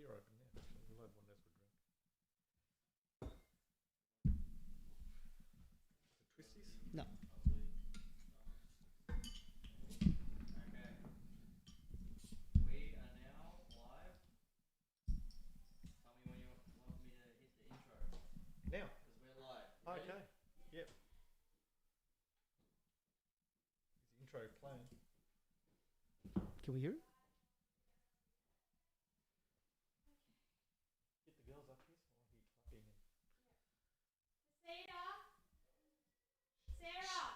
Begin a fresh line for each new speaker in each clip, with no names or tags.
beer open now. We'll have one as we drink. The twisties?
No.
We are now live. Tell me when you want me to hit the intro.
Now.
Because we're live. You ready?
Okay. Yep. Is the intro playing?
Can we hear it?
Get the girls up here so I hear clapping.
Sarah! Sarah!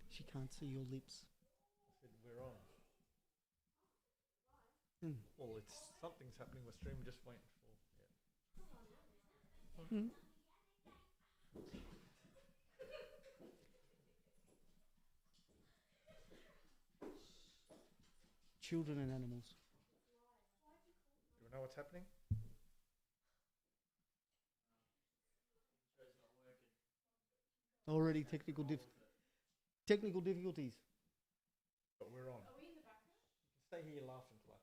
She can't see your lips.
I said we're on.
Hmm.
Well, it's something's happening with stream. Just waiting for. Yeah.
Hmm. Children and animals.
Do we know what's happening?
Already technical difficulties.
But we're on.
Are we in the background?
You can stay here, laugh and clap.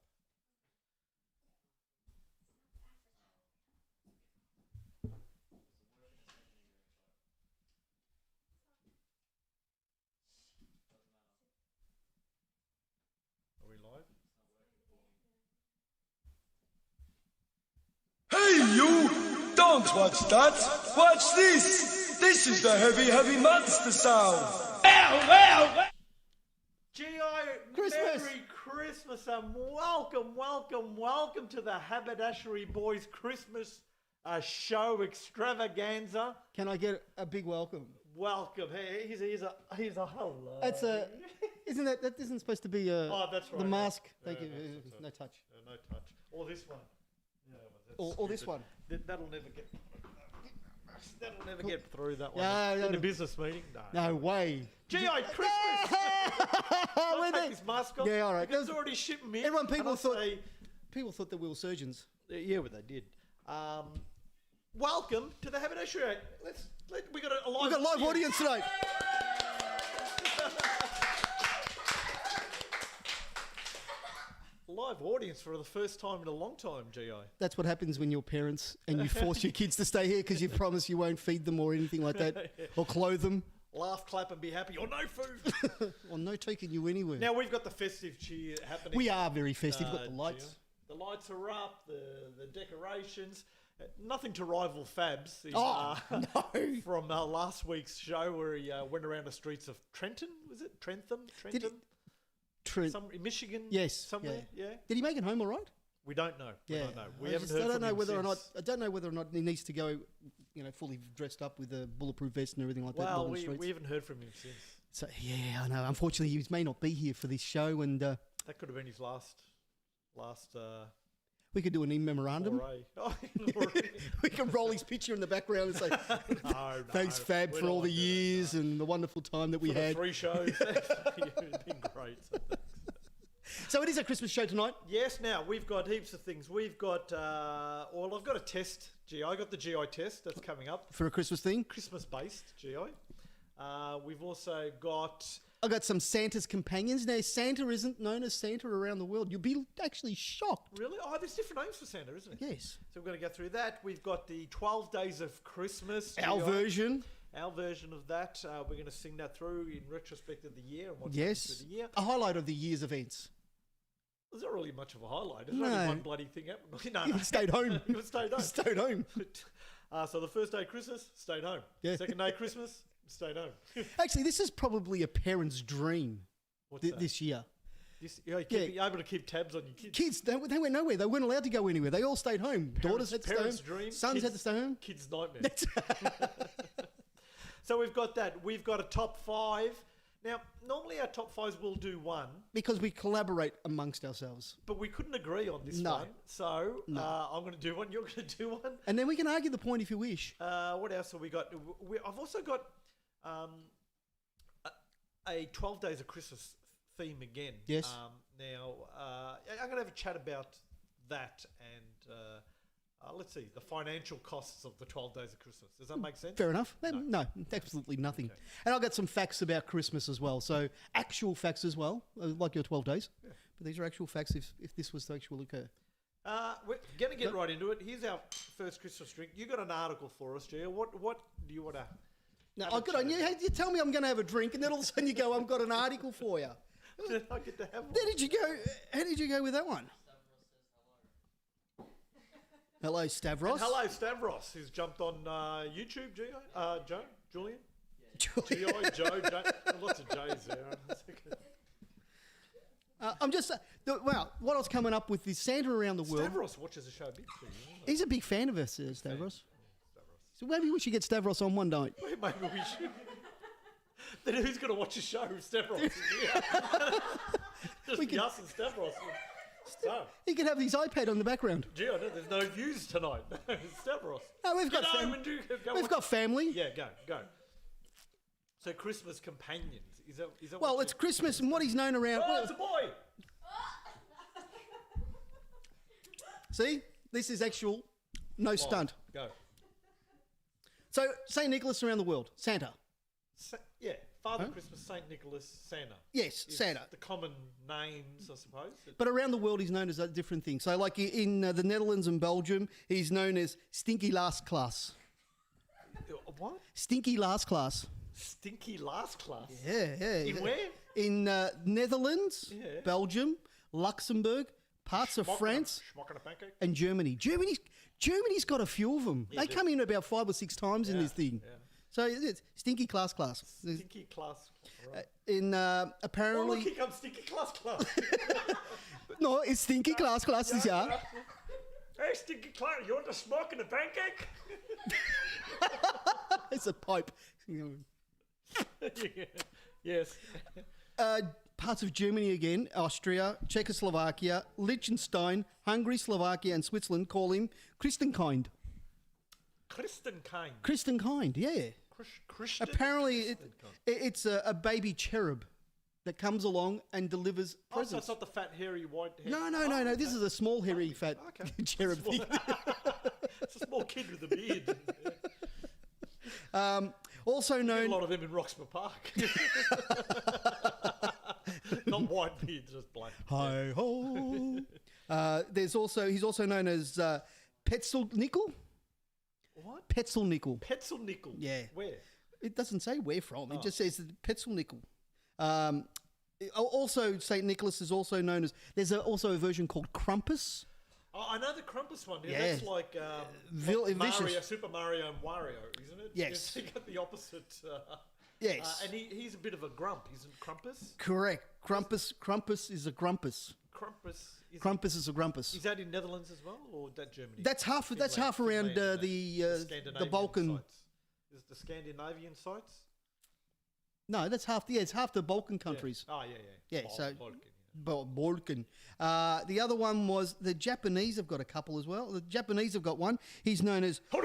Are we live?
Hey you! Don't watch that! Watch this! This is the heavy, heavy monster sound!
G.I.
Christmas!
Merry Christmas and welcome to the Haberdashery Boys Christmas show extravaganza.
Can I get a big welcome?
Welcome. Hey, here's a hello.
That's a. Isn't that isn't supposed to be
Oh, that's right.
the mask? Thank
Yeah,
you.
that's
No touch.
No touch. Or this one. Yeah, well, that's
Or this
stupid.
one.
That'll never get. That'll never get through that one.
Yeah,
in
no,
the
no.
business meeting.
No way.
G.I. Christmas.
We're
I'll
there.
take this mask off.
Yeah, all right.
It's already shipped me.
Everyone, people
And I'll
thought-
say,
People thought that we were surgeons.
yeah, well, they did. Welcome to the Haberdashery. We got a live.
We've got a live audience tonight.
Live audience for the first time in a long time, G.I.
That's what happens when you're parents and you force your kids to stay here because you promise you won't feed them or anything like that, or clothe them,
Laugh, clap, and be happy, or no food.
or no taking you anywhere.
Now we've got the festive cheer happening.
We are very festive. We've got the lights.
G.I. The lights are up. The decorations. Nothing to rival Fabs.
Oh, no.
From last week's show where he went around the streets of Trenton. Was it Trentham?
Did
Trentham? Some in Michigan.
Yes,
Somewhere. Yeah.
Did he make it home all right?
We don't know. We
Yeah.
don't know. We
I
haven't
just-
heard
I don't
from
know
him
whether or not.
since.
I don't know whether or not he needs to go, fully dressed up with a bulletproof vest and everything like that.
Well,
on the
we
streets.
haven't heard from him since.
So yeah, I know. Unfortunately, he may not be here for this show, and
That could have been his last.
we could do an in memorandum.
Foray. Oh,
We can roll his picture in the background and say,
no,
"Thanks, Fab,
we
for
don't
all the
want to do that,
years and the wonderful time that we
For the
had."
3 shows. It's been great. So thanks.
So it is a Christmas show tonight.
Yes, now we've got heaps of things. We've got, well, I've got a test, GI. I got the GI test that's coming up.
For a Christmas thing,
Christmas based, GI. We've also got,
I got some Santa's companions. Now, Santa isn't known as Santa around the world. You'll be actually shocked.
really? Oh, there's different names for Santa, isn't there?
Yes.
So we're going to go through that. We've got the 12 Days of Christmas.
Our
GI.
version.
Our version of that. We're going to sing that through in retrospect of the year and what's
Yes.
happened through the year.
A highlight of the year's events.
There's not really much of a highlight. There's
No.
only one bloody thing happened. No,
You stayed home.
You stayed home.
Stayed home.
So the first day of Christmas, stayed home.
Yeah.
Second day of Christmas, stayed home.
Actually, this is probably a parent's dream
What's that?
this year.
You be able to keep tabs on your kids.
Kids, they went nowhere. They weren't allowed to go anywhere. They all stayed home. Daughters had to stay home.
Parents' dream.
Sons had to stay home.
Kids' nightmare. So we've got that. We've got a top 5. Now, normally our top 5s will do one,
Because we collaborate amongst ourselves.
but we couldn't agree on this
No.
one. So I'm going to do one. You're going to do one.
And then we can argue the point if you wish.
What else have we got? I've also got a 12 Days of Christmas theme again.
Yes.
Now, I'm going to have a chat about that and let's see, the financial costs of the 12 days of Christmas. Does that make sense?
Fair enough. No, absolutely nothing.
Okay.
And I've got some facts about Christmas as well. So actual facts as well, like your 12 days.
Yeah.
But these are actual facts if this was to actually occur.
We're going to get right into it. Here's our first Christmas drink. You got an article for us, Gio. What do you want to...
No, good on you. Hey, you tell me I'm going to have a drink, and then all of a sudden you go, I've got an article for you.
I get to have one.
How did you go with that one? Hello, Stavros.
And hello, Stavros, who's jumped on YouTube, Gio. Joe? Julian? Gio, Joe, lots of J's there.
I'm just... Well, what I was coming up with is Santa around the world.
Stavros watches the show a bit too.
He's a big fan of us, Stavros. So maybe we should get Stavros on one night.
Maybe we should. Then who's going to watch the show? Stavros. Just
We can-
us and Stavros. So,
He could have his iPad on the background.
Gio, there's no views tonight. Stavros.
No, we've got
Get home
fam-
and go
We've
watch-
got family.
Yeah, go. So Christmas companions. Is that
Well,
what
it's Christmas, and what he's known around.
Oh,
well,
it's a boy.
see, this is actual, no stunt.
Go.
So, St. Nicholas around the world, Santa.
Yeah, Father Christmas, Saint Nicholas, Santa.
Yes,
Is
Santa.
The common names, I suppose.
But around the world, he's known as a different thing. So, like in the Netherlands and Belgium, he's known as Stinky Last Class.
What?
Stinky Last Class.
Stinky last class.
Yeah.
In where?
In Netherlands,
Yeah.
Belgium, Luxembourg, parts of France,
Schmock on a pancake.
and Germany. Germany's got a few of them. They come in about 5 or 6 times in this thing.
Yeah.
So it's Stinky Class.
Stinky class. Right.
In
Oh,
apparently,
look, here comes Stinky class.
no, it's Stinky Class this year.
Hey, Stinky class, you want to smoke in a pancake?
It's a pipe.
Yes.
Parts of Germany again, Austria, Czechoslovakia, Liechtenstein, Hungary, Slovakia, and Switzerland call him Christenkind.
Christenkind.
Christenkind, yeah.
Christian.
Apparently, it's a baby cherub that comes along and delivers
Oh, so
presents.
it's not the fat, hairy, white hair.
No. This is a small, hairy, fat cherub thing.
It's a small kid with a beard.
Also
A
known...
lot of them in Roxburgh Park. Not white beards, just black.
Hi ho. He's also known as Petzelnickel.
What?
Petzelnickel.
Petzelnickel.
Yeah.
Where?
It doesn't say where from. It just says Petzelnickel. Also, St. Nicholas is also known as... There's also a version called Krampus.
Oh, I know the Krampus one.
Yeah.
That's like
Vicious.
Mario, Super Mario and Wario, isn't it?
Yes.
You got the opposite.
Yes.
And he's a bit of a grump, isn't Krampus?
Correct. Krampus is a grumpus. Krampus is a grumpus.
Is that in Netherlands as well, or that Germany?
That's half around the
Scandinavian
Balkan.
sites. Is it the Scandinavian sites?
No, that's half. Yeah, it's half the Balkan countries.
Oh, yeah.
Yeah, so-
Balkan,
Balkan. The other one was the Japanese have got a couple as well. The Japanese have got one. He's known as... How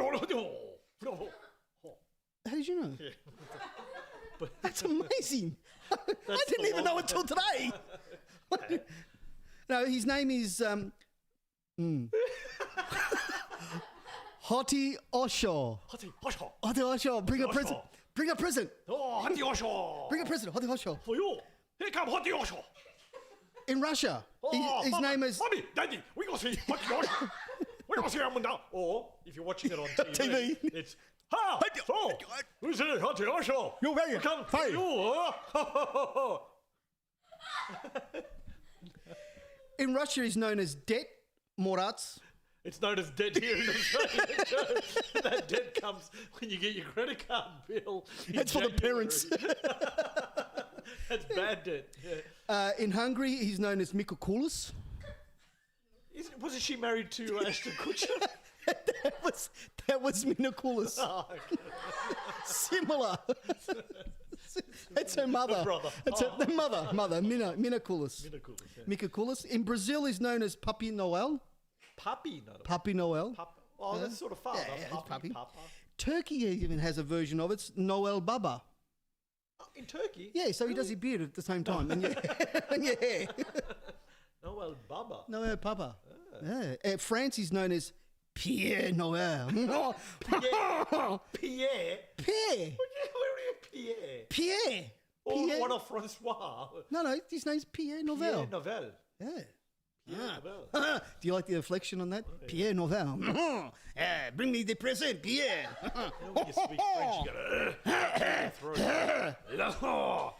did you know?
Yeah.
That's amazing. I didn't even know until today. No, his name is Hoti Osho. Hoti Osho, bring a present. Bring a present.
Oh, Hoti Osho.
Bring a present. Hoti Osho.
For you. Here come Hoti Osho.
In Russia,
Oh,
his name is...
Mommy, Daddy, we go see Hoti Osho. We go see him now. Or, if you're watching it on TV, it's... Ha! So, who's it? Hoti Osho.
You're very...
Come for
Hey.
you.
In Russia, he's known as Det Morats.
It's known as debt here in Australia. That debt comes when you get your credit card bill. in
That's for the
January.
parents.
That's bad debt. Yeah.
In Hungary, he's known as Mikokulis.
Wasn't she married to Ashton Kutcher?
that was Minokulis.
Oh, okay.
Similar. That's her mother.
The brother.
That's her, the mother, Minokulis.
Minokulis, yeah.
Mikokulis. In Brazil, he's known as Papi Noel.
Puppy, not a
Papi Noel.
Oh, that's sort of father.
Yeah, it's puppy.
Papa.
Turkey even has a version of it. It's Noel Baba.
Oh, in Turkey?
Yeah, so he does his beard at the same time. And your hair.
Noel Baba.
Noel Papa. Yeah. France is known as Pierre Noel.
Pierre?
Pierre.
Where are you, Pierre?
Pierre.
Or
Pierre.
what a Francois?
No, his name's Pierre Novel.
Pierre Novel.
Yeah.
Pierre Novel.
Do you like the inflection on that? Pierre Novel. Bring me the present, Pierre.
When you speak French, you gotta throw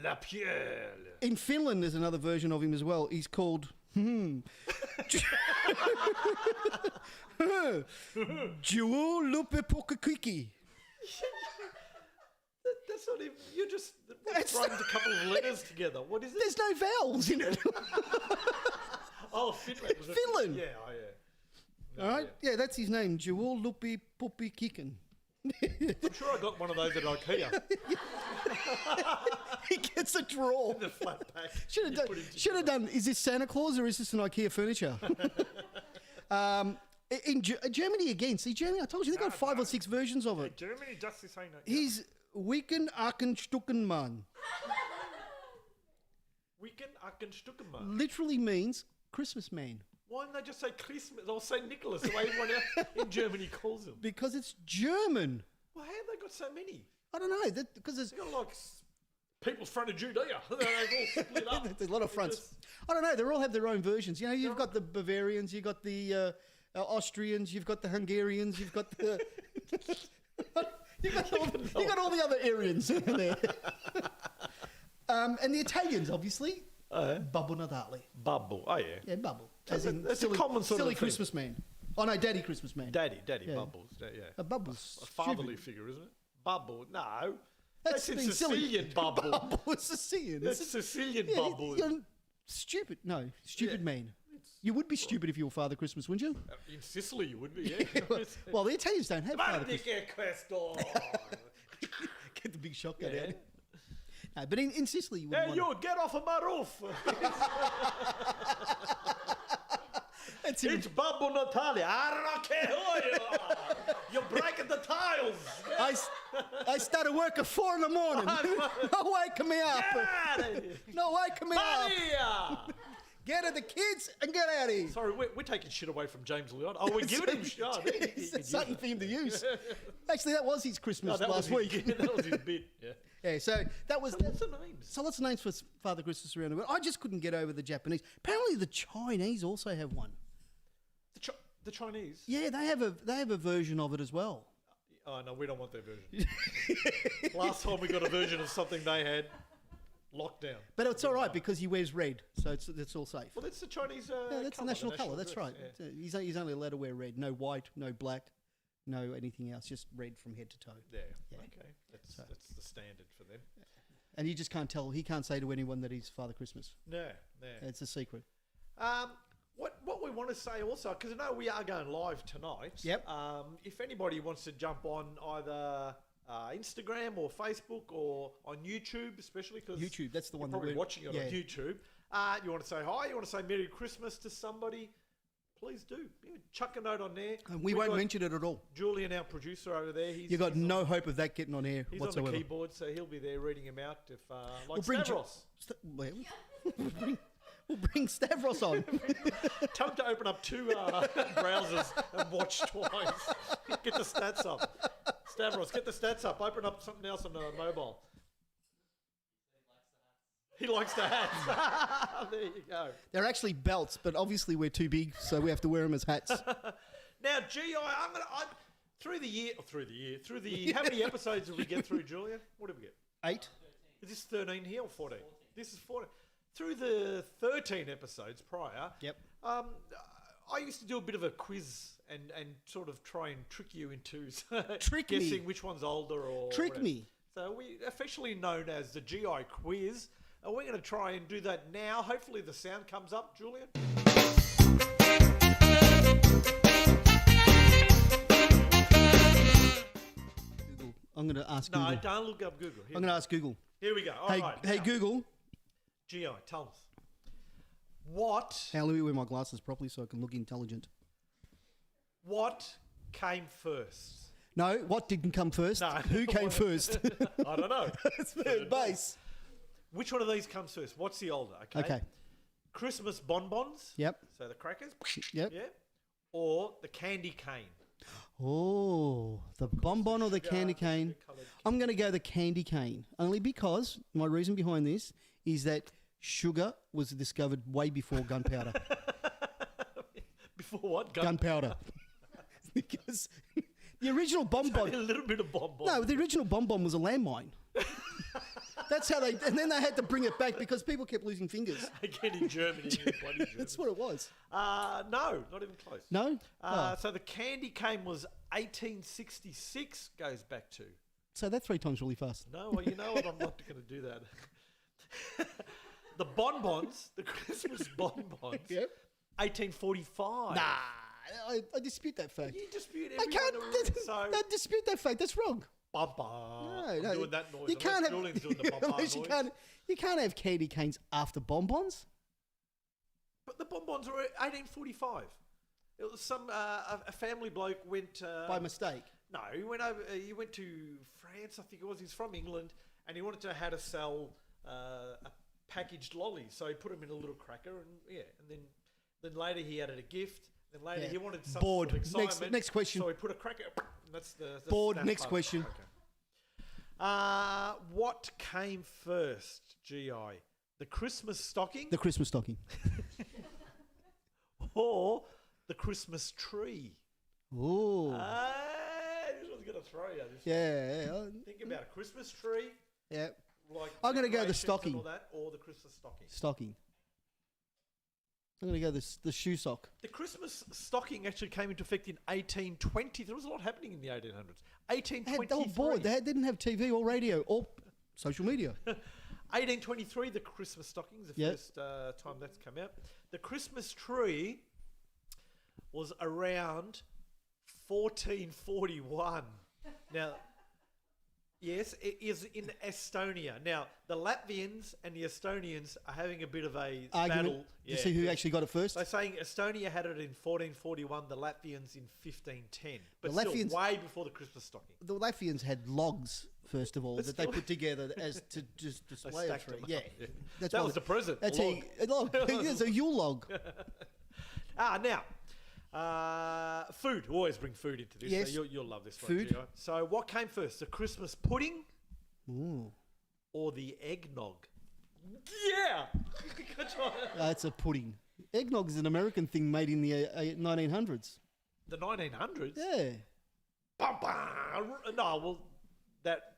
La Pierre.
In Finland, there's another version of him as well. He's called Juo Lupe Pokakiki.
That's not even. You just thrown a couple of letters together. What is it?
There's no vowels in it.
Oh, Finland. Was it?
Finland.
Yeah, oh yeah. No,
All right, yeah, that's his name, Juo Lupe Pokakikin.
I'm sure I got one of those at IKEA.
He gets a draw.
The flat pack.
Should have done. Is this Santa Claus or is this an IKEA furniture? In Germany again. See, Germany. I told you they got 5 or 6 versions of it.
Germany does the same.
He's Weeken Akenstuckenman.
Weekend Akenstuckenman.
Literally means Christmas man.
Why don't they just say Christmas or say Nicholas the way everyone else in Germany calls him?
Because it's German.
Well, how have they got so many?
I don't know. Because there's
They've got like people's front of Judea. They've all split up.
there's a lot of fronts.
Just-
I don't know. They all have their own versions. You know, you've got the Bavarians, you've got the Austrians, you've got the Hungarians, you've got the you got all the other Aryans in there. And the Italians, obviously. Babbo Natale.
Babbo. Oh, yeah.
Yeah, Babbo.
That's
As in
a
silly,
common sort of
silly
thing.
Christmas man. Oh no, Daddy Christmas man.
Daddy,
Yeah.
Bubbles. Yeah.
Bubbles.
A fatherly figure, isn't it? Bubble. No.
That's
That's in
being silly.
Sicilian bubble.
Bubble is Sicilian.
That's Sicilian
Yeah,
bubble.
you're stupid. No, stupid
Yeah.
man. You would be stupid if you were Father Christmas, wouldn't you?
In Sicily, you would be, yeah.
Well, the Italians don't have Father Christmas.
Maniche questo.
Get the big shotgun
Yeah.
out. No, but in Sicily, you
Hey,
wouldn't
you,
want
get off of my roof.
That's him.
It's Babbo Natale. I don't care who you are. You're breaking the tiles.
I started work at 4 in the morning. No waking me up.
Get out of here.
No waking me up.
Maria.
Get at the kids and get out of here.
Sorry, we're taking shit away from James Leon. Oh, we're giving him shit. Oh,
It's something for him to use. Actually, that was his Christmas
that
last
was
week.
His, that was his bit. Yeah.
Yeah, so that was.
What's the names?
So lots of names for Father Christmas around the world. I just couldn't get over the Japanese. Apparently, the Chinese also have one.
The Chinese?
Yeah, they have a version of it as well.
Oh, no, we don't want their version. Last time we got a version of something they had, lockdown.
But it's all right because he wears red, so it's all safe.
Well, that's the Chinese
Yeah, that's the national colour. That's
dress,
right.
yeah.
He's only allowed to wear red. No white, no black, no anything else. Just red from head to toe.
Yeah,
Yeah.
okay. That's the standard for them.
And you just can't tell. He can't say to anyone that he's Father Christmas.
No.
It's a secret.
What we want to say also, because I know we are going live tonight.
Yep.
If anybody wants to jump on either Instagram or Facebook or on YouTube, especially because
YouTube, that's the one that
probably
we're
watching it
yeah.
on YouTube. You want to say hi, you want to say Merry Christmas to somebody, please do. Yeah, chuck a note on there.
And we
We've
won't
got
mention it at all.
Julian, our producer over there,
You got
he's
no hope of that getting on air
He's
whatsoever.
on the keyboard, so he'll be there reading him out. If like
bring
Stavros,
We'll bring Stavros on.
tell him to open up 2 browsers and watch twice. Get the stats up. Stavros, get the stats up. Open up something else on the mobile. He likes the hats. There you go.
They're actually belts, but obviously we're too big, so we have to wear them as hats.
Now, GI, through the how many episodes did we get through, Julian? What did we get?
8.
Is this 13 here or 14? This is 14. Through the 13 episodes prior,
Yep.
I used to do a bit of a quiz and sort of try and trick you into
Trick me.
guessing which one's older or
Trick
whatever.
me.
So we officially known as the GI quiz. And we're going to try and do that now. Hopefully the sound comes up, Julian.
Google. I'm going to ask Google.
No, don't look up Google.
I'm going to ask Google.
Here we go. All
Hey,
right.
hey
now,
Google.
GI, tell us. What
Hey, let me wear my glasses properly so I can look intelligent.
came first?
No, what didn't come first?
No.
Who came first?
I don't know.
It's third base.
Which one of these comes first? What's the older? Okay.
Okay.
Christmas bonbons.
Yep.
So the crackers.
Yep.
Yeah. or the candy cane?
Oh, the bonbon or the candy cane?
sugar-coloured
I'm going to go the candy cane, only because my reason behind this is that sugar was discovered way before gunpowder.
Before what?
Gunpowder. Because the original
Only
bonbon...
a little bit of bonbon.
No, the original bonbon was a landmine. That's how they... And then they had to bring it back because people kept losing fingers.
Again in Germany. in bloody Germany.
That's what it was.
No, not even close.
No? Oh.
So the candy cane was 1866 goes back to.
So that 3 times really fast.
No, well, you know what? I'm not going to do that. The bonbons, the Christmas bonbons,
Yep.
1845.
Nah, I dispute that fact.
You dispute
I
everyone
can't
in the room, so
I dispute that fact. That's wrong.
bumper.
No,
I'm
no,
doing that noise.
You can't have
Julian's doing the bumper
unless
noise.
you can't have candy canes after bonbons.
But the bonbons were 1845. It was some a family bloke went
By mistake.
No, he went over. He went to France, I think it was. He's from England, and he wanted to know how to sell a packaged lolly. So he put them in a little cracker, and then later he added a gift. Then later
Yeah.
he wanted some
Bored.
sort of excitement.
Next question.
So he put a cracker. And that's
Bored.
that
Next
part.
question.
Okay. What came first, GI? The Christmas stocking
The Christmas stocking.
or the Christmas tree?
Oh.
This one's gonna throw you.
Yeah.
Think about a Christmas tree,
Yeah.
like
I'm gonna go the
decorations and
stocking.
all that, or the Christmas stocking.
Stocking. I'm going to go the shoe sock.
The Christmas stocking actually came into effect in 1820. There was a lot happening in the 1800s.
They
1823.
were bored. They didn't have TV or radio or social media.
1823, the Christmas stockings, the
Yep.
first time that's come out. The Christmas tree was around 1441. Now, yes, it is in Estonia. Now, the Latvians and the Estonians are having a bit of a
Argument.
battle.
You see who actually got it first?
They're saying Estonia had it in 1441, the Latvians in 1510. But
The
still,
Latvians-
way before the Christmas stocking.
The Latvians had logs, first of all,
But
that they
still-
put together as to just display a
stacked
tree.
them up,
Yeah.
yeah.
That's
That
why
was the present,
That's
a
a log. It's a Yule log.
Now, food. We always bring food into this.
Yes.
So you'll love this one,
Food.
Gio. So what came first, the Christmas pudding
Ooh.
or the eggnog? Yeah! Good job.
That's a pudding. Eggnog is an American thing made in the 1900s.
The 1900s?
Yeah.
Bum, bum. No, well, that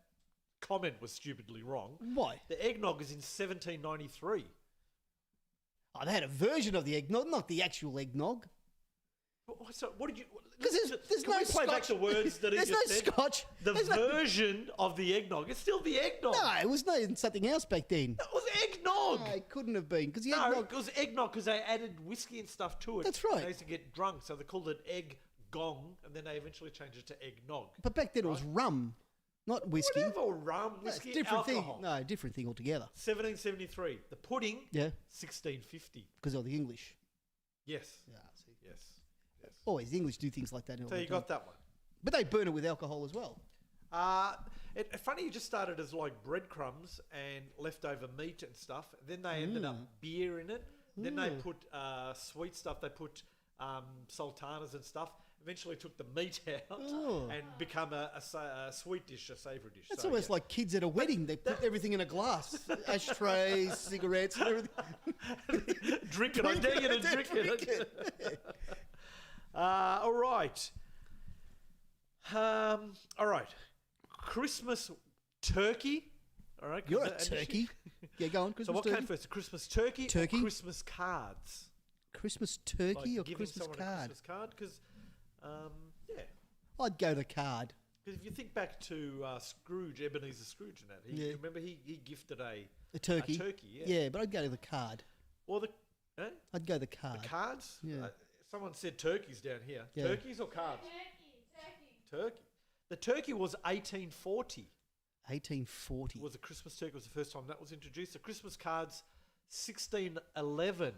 comment was stupidly wrong.
Why?
The eggnog is in 1793.
Oh, they had a version of the eggnog, not the actual eggnog.
So what did you?
Because there's
Can
no
we play back
scotch.
the words that he
There's
just
no
said?
scotch.
The
There's no-
version of the eggnog. It's still the eggnog.
No, it was something else back then.
It was eggnog.
No, it couldn't have been because the
No,
eggnog.
it was eggnog because they added whiskey and stuff to it.
That's right.
They used to get drunk, so they called it egg gong, and then they eventually changed it to eggnog.
But back then it was rum, not whiskey.
Whatever, rum,
No, it's
whiskey,
different
alcohol.
thing. No, different thing altogether.
1773. The pudding,
Yeah,
1650.
because of the English.
Yes.
Yeah, see.
Yes. Yes.
Always the English do things like that.
So you got that one.
But they burn it with alcohol as well.
Funny, it just started as like breadcrumbs and leftover meat and stuff. Then they ended up beer in it. Then they put sweet stuff. They put sultanas and stuff. Eventually took the meat out and become a sweet dish, a savoury dish.
That's
So,
almost
yeah.
like kids at a wedding. They put everything in a glass. Ashtrays, cigarettes, and everything.
Drink it. I dare you to drink it. All right. All right. Christmas turkey. All right. 'cause
You're a
that-
turkey. Yeah, go on.
So
Christmas
what
turkey.
came first, the Christmas turkey,
Turkey?
or Christmas cards?
Christmas turkey
Like
or
giving
Christmas
someone a
card?
Christmas card? Because, yeah.
I'd go the card.
Because if you think back to Scrooge, Ebenezer Scrooge and that,
Yeah.
remember he gifted a
turkey.
yeah.
Yeah, but I'd go the card.
Or the
I'd go the card.
cards?
Yeah.
Someone said turkeys down here.
Yeah.
Turkeys or cards? Turkey. The turkey was 1840.
1840.
Was the Christmas turkey was the first time that was introduced. The Christmas cards, 1611.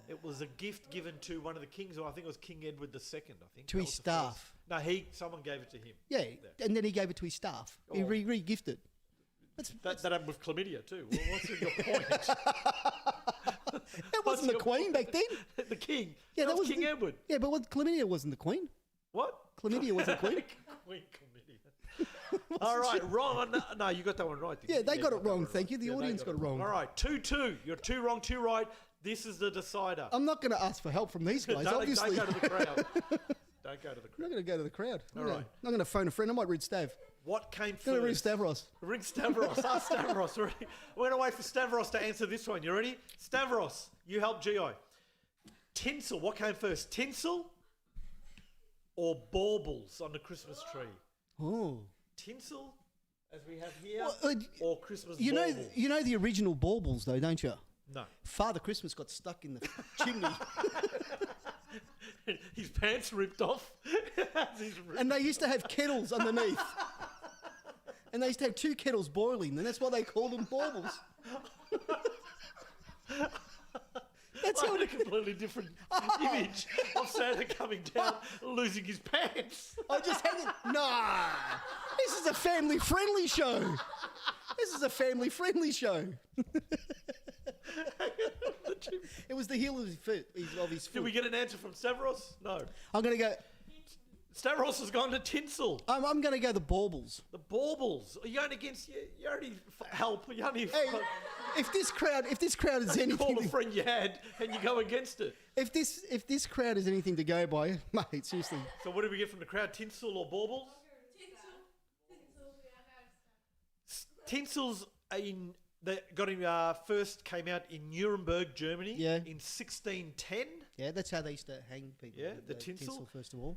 It was a gift given to one of the kings, or I think it was King Edward II. I think
To
That
his
was the
staff.
first. No, someone gave it to him.
Yeah, and then he gave it to his staff. He
Oh.
re-gifted.
That happened with chlamydia too. Well, what's your point?
That wasn't the
your
Queen back then.
The King.
Yeah,
that was King Edward.
Yeah, but chlamydia wasn't the Queen.
What?
Chlamydia wasn't the Queen.
Queen chlamydia. All right, wrong. No, you got that one right.
Yeah, they got it wrong.
That one
Thank you. The
Yeah, they
audience got it wrong.
All right, 2-2. You're 2 wrong, 2 right. This is the decider.
I'm not going to ask for help from these guys,
don't
obviously.
go to the crowd. Don't go to the
I'm not
crowd.
going to go to the crowd.
All right.
I'm going to phone a friend. I might read Stav.
What came
I'm going to read
first?
Stavros.
Ring Stavros. Ask Stavros. We're going to wait for Stavros to answer this one. You ready? Stavros, you help G.I. Tinsel. What came first? Tinsel or baubles on the Christmas tree?
Oh.
Tinsel, as we have here,
Well,
or Christmas
You know,
baubles?
you know the original baubles, though, don't you?
No.
Father Christmas got stuck in the chimney,
His pants ripped off.
and they used to have kettles underneath. And they used to have 2 kettles boiling, and that's why they called them baubles. That's
I
how
had a completely different image of Santa coming down, losing his pants.
I just had it. Nah, this is a family-friendly show. This is a family-friendly show. It was the heel of his foot.
Did we get an answer from Stavros? No.
I'm going to go.
Stavros has gone to tinsel.
I'm going to go the baubles.
The baubles. Are you going against you? You already help. You only
Hey, if this crowd is
call a
anything,
friend you had and you go against it.
if this crowd is anything to go by, mate, seriously.
So what do we get from the crowd? Tinsel or baubles? Tinsel's they got him first came out in Nuremberg, Germany.
Yeah.
In 1610.
Yeah, that's how they used to hang people.
Yeah,
with
the tinsel.
first of all.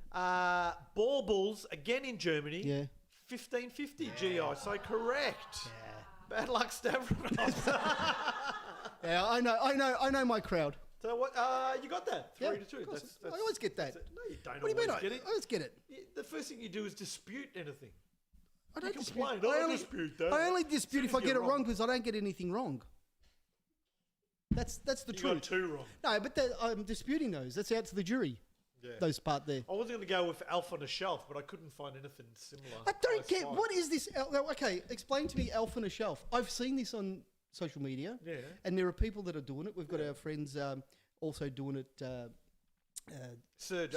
Baubles again in Germany.
Yeah.
1550 GI. So correct.
Yeah.
Bad luck, Stavros.
Yeah, I know my crowd.
So what? You got that 3
Yeah,
to 2.
of course. I always get that.
No, you don't.
What do you mean?
always get it.
I always get it.
The first thing you do is dispute anything.
I don't
complain.
dispute.
I dispute that.
I only dispute if I
Says
get it
you're
wrong because I don't get anything wrong. That's the
You
truth.
got 2 wrong.
No, but I'm disputing those. That's out to the jury.
Yeah.
Those part there.
I wasn't going to go with Elf on a Shelf, but I couldn't find anything similar.
I don't
That's
get
fine.
what is this? Okay, explain to me Elf on a Shelf. I've seen this on social media.
Yeah.
And there are people that are doing it. We've got our friends also doing it.
Serge,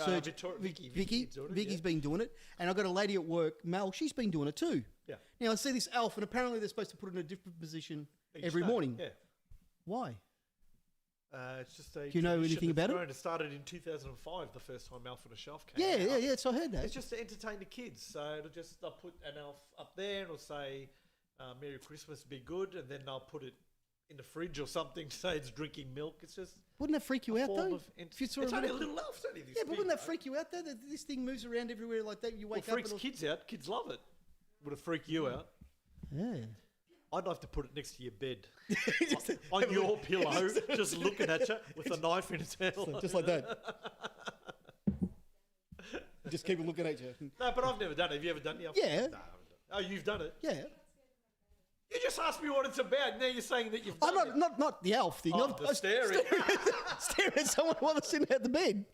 Vicky.
Vicky's been doing it, and I've got a lady at work, Mel. She's been doing it too.
Yeah.
Now I see this elf, and apparently they're supposed to put it in a different position
Each
every
day.
morning.
Yeah.
Why?
It's just a.
Do you know
tradition
anything
that's
about it?
grown. It started in 2005, the first time Elf on a Shelf came
Yeah,
out.
yeah. So I heard that.
It's just to entertain the kids. So they'll put an elf up there and it'll say, Merry Christmas, be good. And then they'll put it in the fridge or something to say it's drinking milk. It's just
Wouldn't that freak you
a
out
form
though?
of
If you saw
it's
a
only a
little-
little elf. It's only this
Yeah, but
big,
wouldn't that
though.
freak you out though? That this thing moves around everywhere like that. You
Well,
wake up.
freaks
And
kids out. Kids love it. Would it freak you out?
yeah.
I'd love to put it next to your bed. on your pillow, just looking at you with a knife in its hand.
Just like that. Just keep looking at you.
No, but I've never done it. Have you ever done it?
Yeah.
No, I haven't done it. Oh, you've done it?
Yeah.
You just asked me what it's about. Now you're saying that you've done
I'm
it.
not the elf thing.
Oh,
I'm
the staring.
staring at someone while they're sitting at the bed.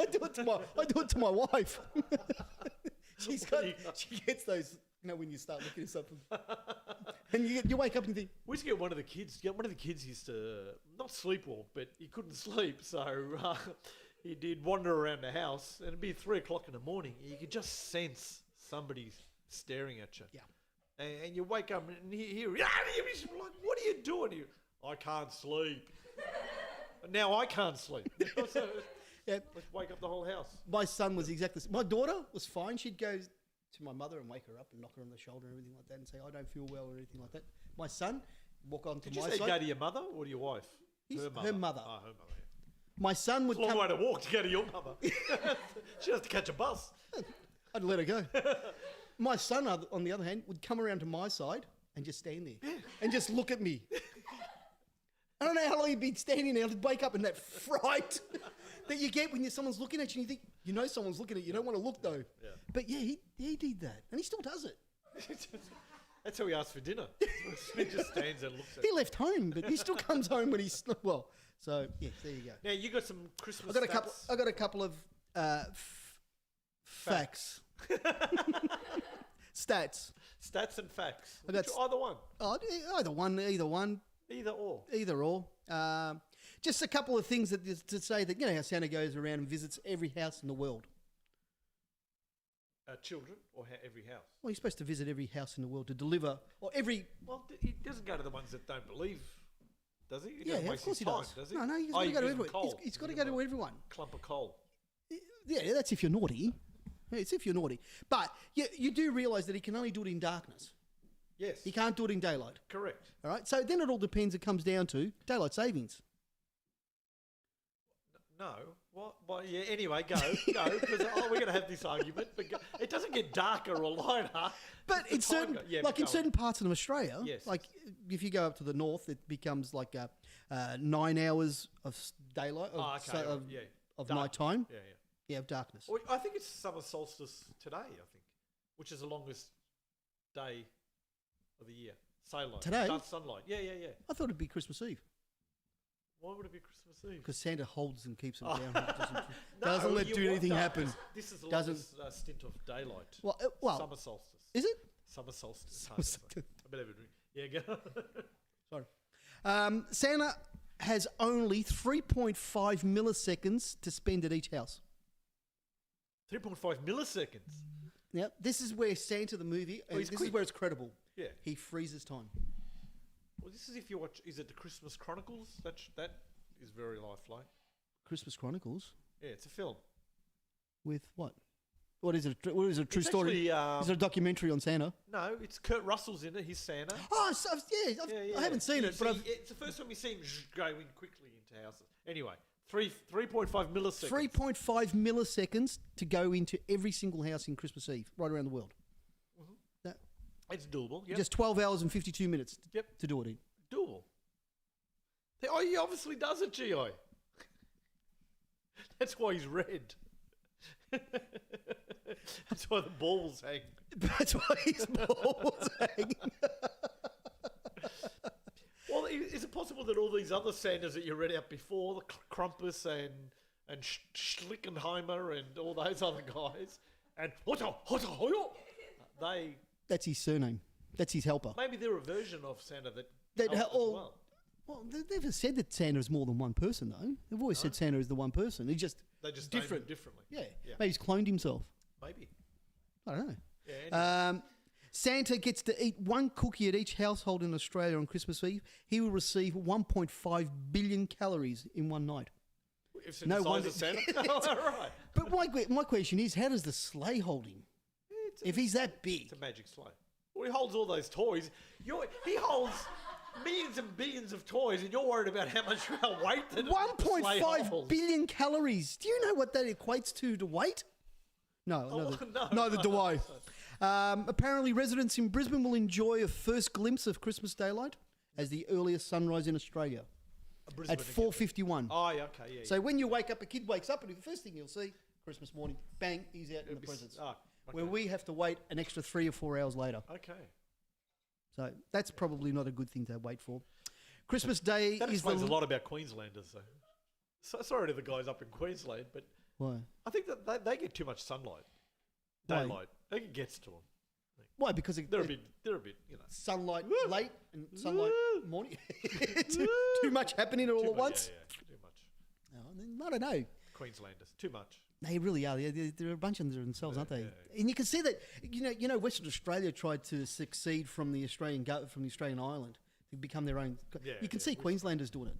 I do it to my wife. She gets those. You know when you start looking at something, and you wake up and you think,
We used to get one of the kids. One of the kids used to not sleepwalk, but he couldn't sleep, so he did wander around the house, and it'd be 3 o'clock in the morning. And you could just sense somebody staring at you.
Yeah.
And you wake up and you hear, like, what are you doing here? I can't sleep. And now I can't sleep. So
yeah.
let's wake up the whole house.
My son was exactly. My daughter was fine. She'd go to my mother and wake her up and knock her on the shoulder and everything like that and say, I don't feel well or anything like that. My son, walk on to
Did you
my
say
side.
go to your mother or to your wife?
Her mother.
Oh, her mother, yeah.
My son would
It's a long
come.
way to walk to go to your mother. She has to catch a bus.
I'd let her go. My son, on the other hand, would come around to my side and just stand there and just look at me. I don't know how long he'd been standing there. He'd wake up in that fright that you get when someone's looking at you and you think, you know someone's looking at you. You don't want to look though. Yeah. But yeah, he did that. And he still does it.
That's how he asks for dinner. He just stands there and looks at
He left home, but he still comes home when he's, well, so yes, there you go.
Now, you got some Christmas
I
stats?
got a couple of facts. Stats.
Stats and facts.
I got
Either one.
Oh, either one.
Either or.
Either or. Just a couple of things to say that, you know how Santa goes around and visits every house in the world.
Children or every house?
Well, he's supposed to visit every house in the world to deliver, or every...
Well, he doesn't go to the ones that don't believe, does he? He
Yeah,
doesn't
of
waste
course
his
he
time,
does.
he?
No, he's got to go to everyone. He's got to go to everyone.
Clump of coal.
Yeah, that's if you're naughty. Yeah, it's if you're naughty. But you do realise that he can only do it in darkness.
Yes.
He can't do it in daylight.
Correct.
All right? So then it all depends. It comes down to daylight savings.
No. What? Well, yeah. Anyway, go, because we're going to have this argument. But it doesn't get darker or lighter.
But in certain, in certain parts of Australia,
Yes.
like if you go up to the north, it becomes like 9 hours of daylight of
Dark.
night time.
Yeah.
Yeah, of darkness.
Well, I think it's summer solstice today. I think, which is the longest day of the year. Sunlight.
Today?
Sunlight. Yeah.
I thought it'd be Christmas Eve
Why would it be Christmas Eve?
because Santa holds and keeps them
Oh.
down.
No,
Doesn't let
you
do
want
anything
darkness.
happen.
This is the
Doesn't-
longest stint of daylight.
Well,
Summer solstice.
is it?
Summer solstice.
Summer solstice.
I better have a drink. Yeah, go.
Sorry. Santa has only 3.5 milliseconds to spend at each house.
3.5 milliseconds.
Now, this is where Santa the movie, and
he's
this
quick.
is where it's credible.
Yeah.
He freezes time.
Well, this is if you watch. Is it the Christmas Chronicles? That is very lifelike.
Christmas Chronicles
Yeah, it's a film.
with what? What is it? What is it? A true
It's
story?
actually,
Is it a documentary on Santa?
No, it's Kurt Russell's in it. He's Santa.
Oh, I haven't seen it, but
it's the first time you see him going quickly into houses. Anyway, 3.5 milliseconds.
3.5 milliseconds to go into every single house in Christmas Eve, right around the world. That,
It's doable. Yep.
Just 12 hours and 52 minutes
Yep.
to do it in.
doable. Oh, he obviously does it, G.I. That's why he's red. That's why the balls hang.
That's why his balls hang.
Well, is it possible that all these other Santas that you read out before, the Krampus and Schlickenheimer and all those other guys, and they
That's his surname. That's his helper.
maybe they're a version of Santa that
That
helped as
all-
well.
Well, they've never said that Santa is more than one person, though. They've always said Santa is the one person. He's just
They just named
different.
it differently.
Yeah.
Yeah.
Maybe he's cloned himself.
Maybe.
I don't know.
Yeah. Anyway.
Santa gets to eat one cookie at each household in Australia on Christmas Eve. He will receive 1.5 billion calories in one night.
If
no
the size
wonder-
of Santa. All right.
But my question is, how does the sleigh hold him? If he's that big.
It's a magic sleigh. Well, he holds all those toys. He holds millions and billions of toys, and you're worried about how much weight that the sleigh
1.5
holds.
billion calories. Do you know what that equates to weight? No, neither do I. Apparently, residents in Brisbane will enjoy a first glimpse of Christmas daylight as the earliest sunrise in Australia
Brisbane
at
again.
4:51.
Oh, yeah, okay, yeah.
So when you wake up, a kid wakes up, and the first thing you'll see, Christmas morning, bang, he's out in the presents.
Oh, okay.
Where we have to wait an extra 3 or 4 hours later.
Okay.
So that's probably not a good thing to wait for. Christmas Day
That
is
explains
the...
a lot about Queenslanders, though. So, sorry to the guys up in Queensland, but
Why?
I think that they get too much sunlight.
Why?
Daylight. I think it gets to them.
Why? Because
They're a bit,
sunlight late and sunlight morning. too much happening all at once.
Yeah, too much.
I don't know.
Queenslanders, too much.
They really are. They're a bunch of themselves, aren't they?
yeah.
And you can see that. You know, Western Australia tried to succeed from the Australian island to become their own.
Yeah,
you can
yeah,
see Queenslanders doing it.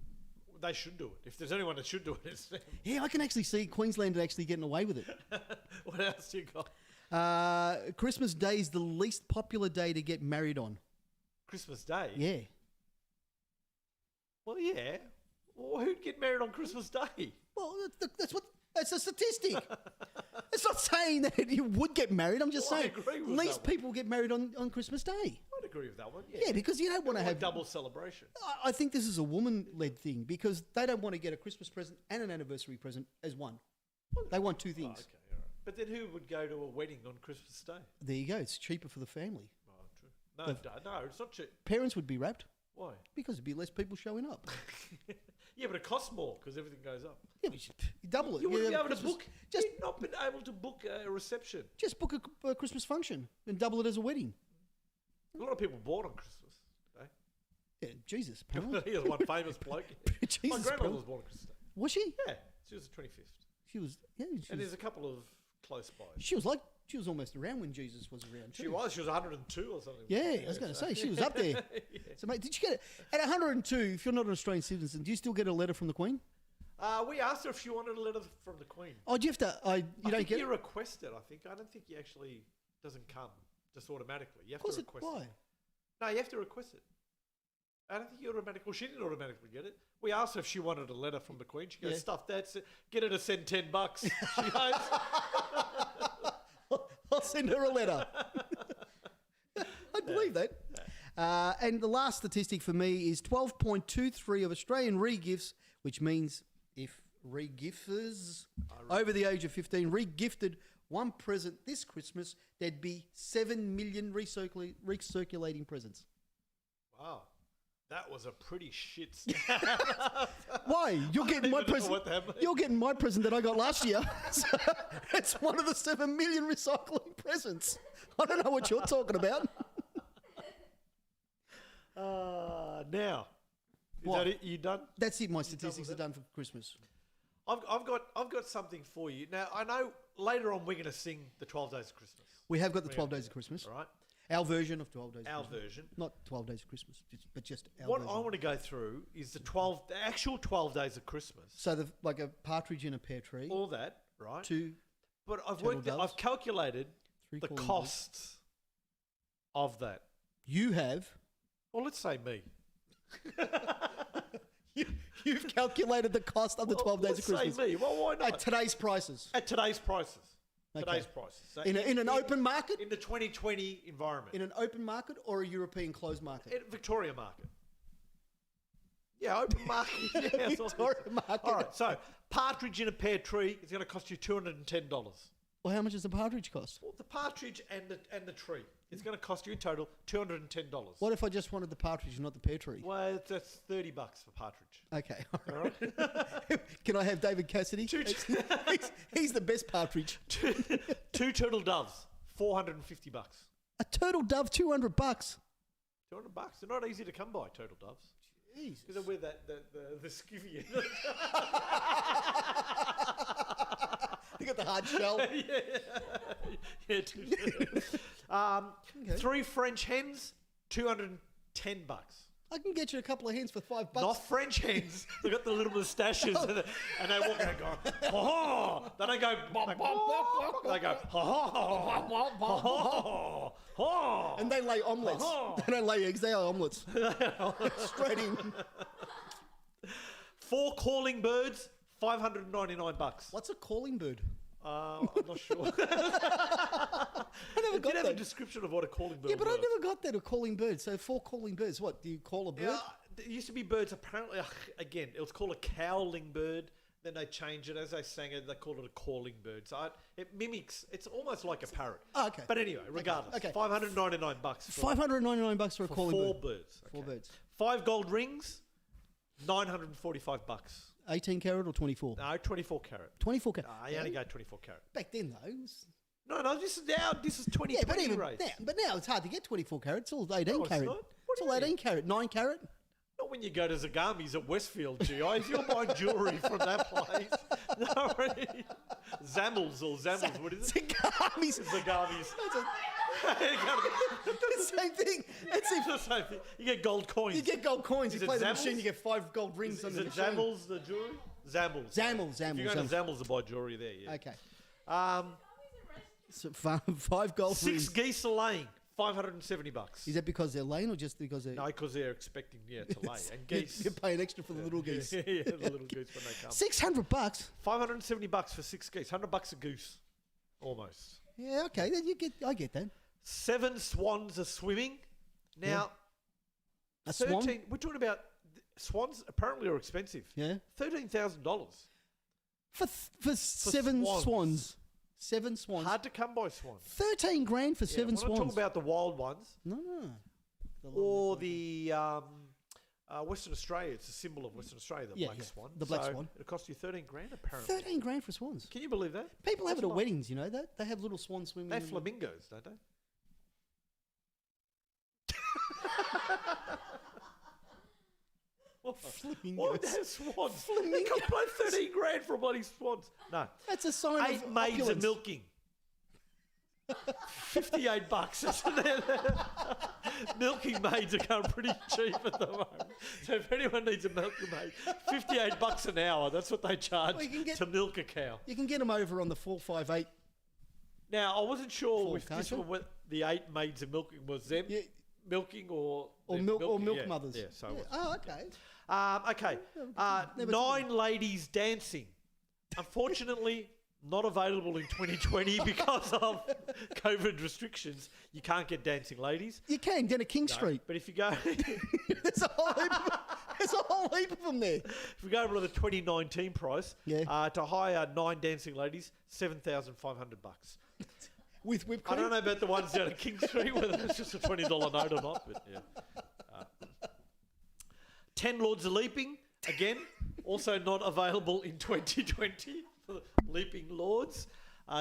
They should do it. If there's anyone that should do it, it's them.
Yeah, I can actually see Queensland actually getting away with it.
What else you got?
Christmas Day is the least popular day to get married on.
Christmas Day?
Yeah.
Well, yeah. Well, who'd get married on Christmas Day?
Well, that's a statistic. It's not saying that you would get married. I'm just
Well, I
saying
agree with
least
that one.
people get married on Christmas Day.
I'd agree with that one.
Yeah, because you don't want to
Like
have
double celebration.
I think this is a woman-led thing because they don't want to get a Christmas present and an anniversary present as one. They want two
Oh,
things.
okay, all right. But then who would go to a wedding on Christmas Day?
There you go. It's cheaper for the family.
Oh, true. No, it's not cheap.
Parents would be wrapped
Why?
because there'd be less people showing up.
Yeah, but it costs more because everything goes up.
Yeah, but you double it.
You wouldn't be
have
able to
Christmas-
book.
Just,
You'd not been able to book a reception.
just book a Christmas function and double it as a wedding.
A lot of people bought on Christmas Day.
Yeah, Jesus, apparently.
He was one famous bloke. My
Jesus,
grandmother
apparently.
was born on Christmas Day.
Was she?
Yeah, she was the 25th.
She was. Yeah,
And there's a couple of close by.
she was almost around when Jesus was around too.
She was 102 or something.
Yeah, I was going to say she was up there. So, mate, did you get it at 102? If you're not an Australian citizen, do you still get a letter from the Queen?
We asked her if she wanted a letter from the Queen.
Oh, do you have to? You
I
don't
think
get
you
it.
request it. I think. I don't think you actually doesn't come just automatically. You have
Was
to
it?
request
Why?
it. No, you have to request it. I don't think you automatically. Well, she didn't automatically get it. We asked her if she wanted a letter from the Queen. She goes,
Yeah.
"Stuff that's it. Get her to send $10." She goes,
I'll send her a letter. I believe that. And the last statistic for me is 12.23 of Australian re-gifts, which means if re-gifters over the age of 15 re-gifted one present this Christmas, there'd be 7 million recirculating presents.
Wow, that was a pretty shit.
Why? You're getting my
even know
present.
what that means.
You're getting my present that I got last year. So it's one of the 7 million recycling presents. I don't know what you're talking about.
Now, is
What?
that it? You done?
That's it. My statistics are done for Christmas.
I've got something for you. Now I know later on we're going to sing the 12 Days of Christmas.
We have got the 12 Days of Christmas.
All right,
Our version of 12 Days
our
of Christmas.
version.
Not 12 Days of Christmas, but just our
What
version.
I want to go through is the actual 12 days of Christmas.
So like a partridge in a pear tree,
All that, right?
2,
But I've
turtle doves,
I've calculated
3
the
calling birds.
costs of that.
You have.
Well, let's say me.
You've calculated the cost of the 12 Days of
Let's
Christmas.
say me. Well, why not?
At today's prices.
At today's prices.
Okay.
Today's prices. So
In an open market?
in the 2020 environment.
In an open market or a European closed market?
In Victoria market. Yeah, open market. Yeah,
Victoria market.
All right, so partridge in a pear tree is going to cost you $210.
Well, how much does the partridge cost?
Well, the partridge and the tree is going to cost you in total $210.
What if I just wanted the partridge, not the pear tree?
Well, that's $30 for partridge.
Okay, all right. Can I have David Cassidy? He's the best partridge.
Two turtle doves, $450.
A turtle dove, $200.
$200. They're not easy to come by, turtle doves.
Jesus.
Because they wear the skivvy.
They got the hard shell.
Yeah. Three French hens, $210.
I can get you a couple of hens for $5.
Not French hens. They've got the little moustaches and they walk out going, ha. Then they go, bop, bop, bop, bop. They go, ha.
And they lay omelets. They don't lay eggs, they are omelets. Straight in.
4 calling birds, $599.
What's a calling bird?
I'm not sure.
I never
It
got
did have a
that.
description of what a calling bird
Yeah, but I
was.
never got that, a calling bird. So 4 calling birds. What, do you call a bird?
Yeah, there used to be birds, apparently, again, it was called a cowling bird. Then they changed it. As they sang it, they called it a calling bird. So it mimics, it's almost like a parrot.
Oh, okay.
But anyway, regardless,
Okay.
$599 for
$599 for a calling
4
bird.
birds.
4
Okay.
birds.
5 gold rings, $945.
18 carat or 24?
No, 24 carat.
24 carat.
No, I only go 24 carat.
Back then, though. It was,
No, this is now. This is 2020
yeah, but even
race.
now, but now it's hard to get 24 carat. It's all 18
No, it's
carat.
not. What
It's
do you
all
mean?
18 carat. 9 carat.
Not when you go to Zagami's at Westfield, GI. If you're buying jewellery from that place. No, really. Zammels or Zammels, what is it?
Zagami's.
Zagami's.
The same thing. It's
It's the same thing. You get gold coins.
you get gold coins.
Is
You
it
play the
Zammels?
machine, you get 5 gold rings on
Is
the
it
machine.
Zammels, the jewellery? Zammels.
Zammels,
If you go
Zammels.
to Zammels to buy jewellery there, yeah.
Okay. So 5 gold
6
rings.
geese are laying, $570.
Is that because they're laying or just because they're...
No, because they're expecting, to lay. And
You're-
geese.
You're paying extra for the little geese.
Yeah, the little goose when they come.
$600.
$570 for 6 geese. $100 a goose, almost.
Yeah, okay. Then I get that.
7 swans are swimming. Now,
A swan?
We're talking about swans. Apparently, are expensive.
Yeah.
$13,000.
For 7
swans.
swans. 7 swans.
Hard to come by swans.
13 grand for 7
We're not
swans.
talking about the wild ones
No. The
or the Western Australia. It's a symbol of Western Australia, the black swan.
the black
So
swan.
It'll cost you 13 grand apparently.
13 grand for swans.
Can you believe that?
People have
That's
it at
not-
weddings, you know that? They have little swans swimming.
They have
in-
flamingos, don't they?
Flamingos.
What? They're swans. You can pay 13 grand for a bloody swans. No.
That's a sign
8
of
maids
opulence.
of milking. $58, isn't it? Milking maids are going pretty cheap at the moment. So if anyone needs a milking maid, $58 an hour. That's what they charge to milk a cow.
You can get them over on the 458.
Now, I wasn't sure if
can't
this
you?
one, the 8 maids of milking was them milking or
milk
milking.
mothers.
Yeah, so it was.
Oh, okay.
Okay.
Never
9 ladies dancing. Unfortunately, not available in 2020 because of COVID restrictions. You can't get dancing ladies.
You can down at King Street.
But if you go,
There's a whole heap of them there.
if we go over to the 2019 price, to hire 9 dancing ladies, $7,500.
With whipped
I
cream.
don't know about the ones down at King Street, whether it's just a $20 note or not. But yeah. 10 Lords of Leaping, again, also not available in 2020 for the Leaping Lords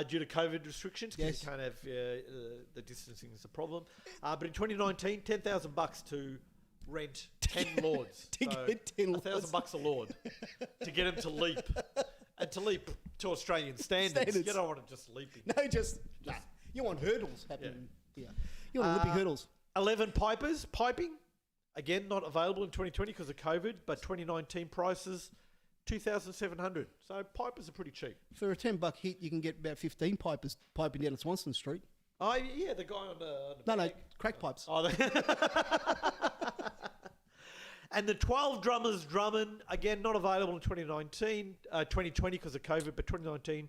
due to COVID restrictions. 'Cause
Yes.
you can't have the distancing is a problem. But in 2019, $10,000 to rent 10 Lords.
To get 10 Lords.
$1,000 a Lord to get them to leap. And to leap to Australian standards. You don't want to just leaping.
No, just you want hurdles happening. Yeah. You want Olympic hurdles.
11 pipers, piping. Again, not available in 2020 because of COVID, but 2019 prices, $2,700. So pipers are pretty cheap.
For a $10 hit, you can get about 15 pipers piping down at Swanston Street.
Oh, yeah, the guy on the
No,
bag.
crack pipes.
Oh, and the 12 drummers drumming, again, not available in 2020 because of COVID, but 2019,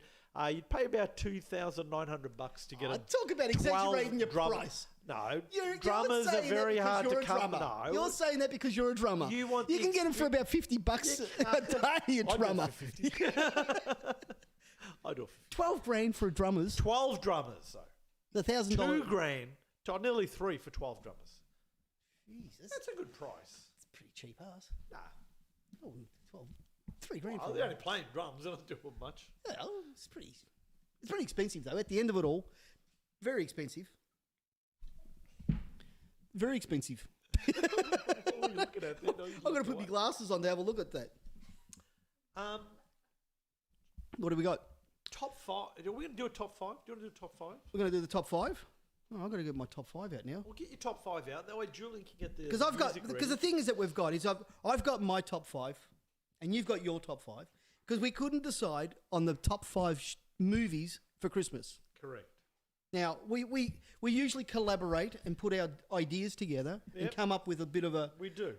you'd pay about $2,900 to get them.
Talk about exaggerating your price.
No,
You're
drummers are
saying that
very
because
hard
you're
to
a
come.
drummer.
No,
You're saying that because you're a drummer.
You want
can get them for about $50 a day, a drummer.
I do it for 50. I do it for 50.
12 grand for drummers.
12 drummers, though.
The $1,000.
$2 grand to nearly 3 for 12 drummers.
Jesus,
That's a good price.
that's pretty cheap ass.
Nah.
Oh, 12, 3 grand
Oh,
for
they're
a
only playing drums. They're not doing much.
Well, it's pretty expensive though. At the end of it all, very expensive. Very expensive.
What are you looking at there? No, you
I've got to
look
put my
away.
glasses on to have a look at that. What do we got?
Top 5. Are we going to do a top 5? Do you want to do a top 5?
We're going to do the top 5. Oh, I've got to get my top 5 out now.
We'll get your top 5 out. That way Julian can get the
Because the thing is that we've got is I've got my top 5, and you've got your top 5. Because we couldn't decide on the top 5 movies for Christmas.
Correct.
Now we usually collaborate and put our ideas together and
Yep.
come up with a bit of a.
We do.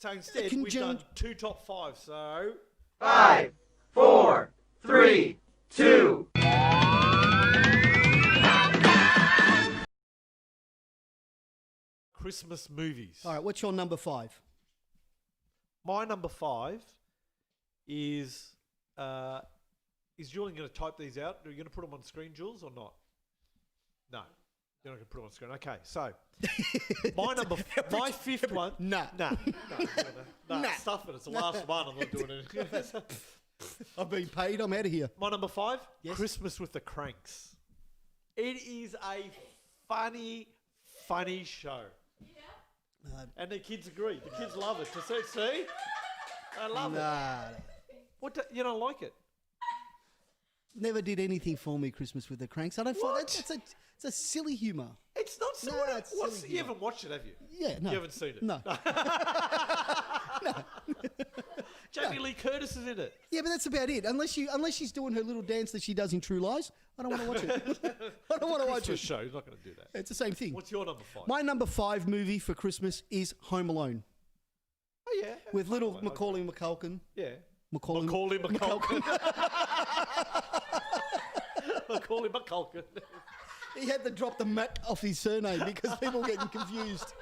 So instead,
Can
we've
Jim-
done 2 top 5. So
5, 4, 3, 2.
Christmas movies.
All right, what's your number 5?
My number 5 is Julian going to type these out? Are you going to put them on screen, Jules, or not? No. You're not going to put them on screen. Okay, so my 5th one.
Nah.
No,
Nah.
stuff it. It's the last one. I'm not doing it.
I've been paid. I'm out of here.
My number 5,
Yes.
Christmas with the Cranks. It is a funny show. And the kids agree. The kids love it. See? I love it.
Nah.
You don't like it?
Never did anything for me. Christmas with the Cranks. I don't find
What?
it's a silly humour.
It's not so.
No, it's silly
You
humour.
haven't watched it, have you?
Yeah, no.
You haven't seen it?
No.
Jamie Lee Curtis is in it.
Yeah, but that's about it. Unless she's doing her little dance that she does in True Lies, I don't want to watch it. I don't want to watch
Christmas
it.
show. He's not going to do that.
It's the same thing.
What's your number 5?
My number 5 movie for Christmas is Home Alone
Oh yeah.
with little
Home Alone,
Macaulay Culkin.
Yeah.
Macaulay
Macaulay McCulkin.
He had to drop the Mac off his surname because people were getting confused.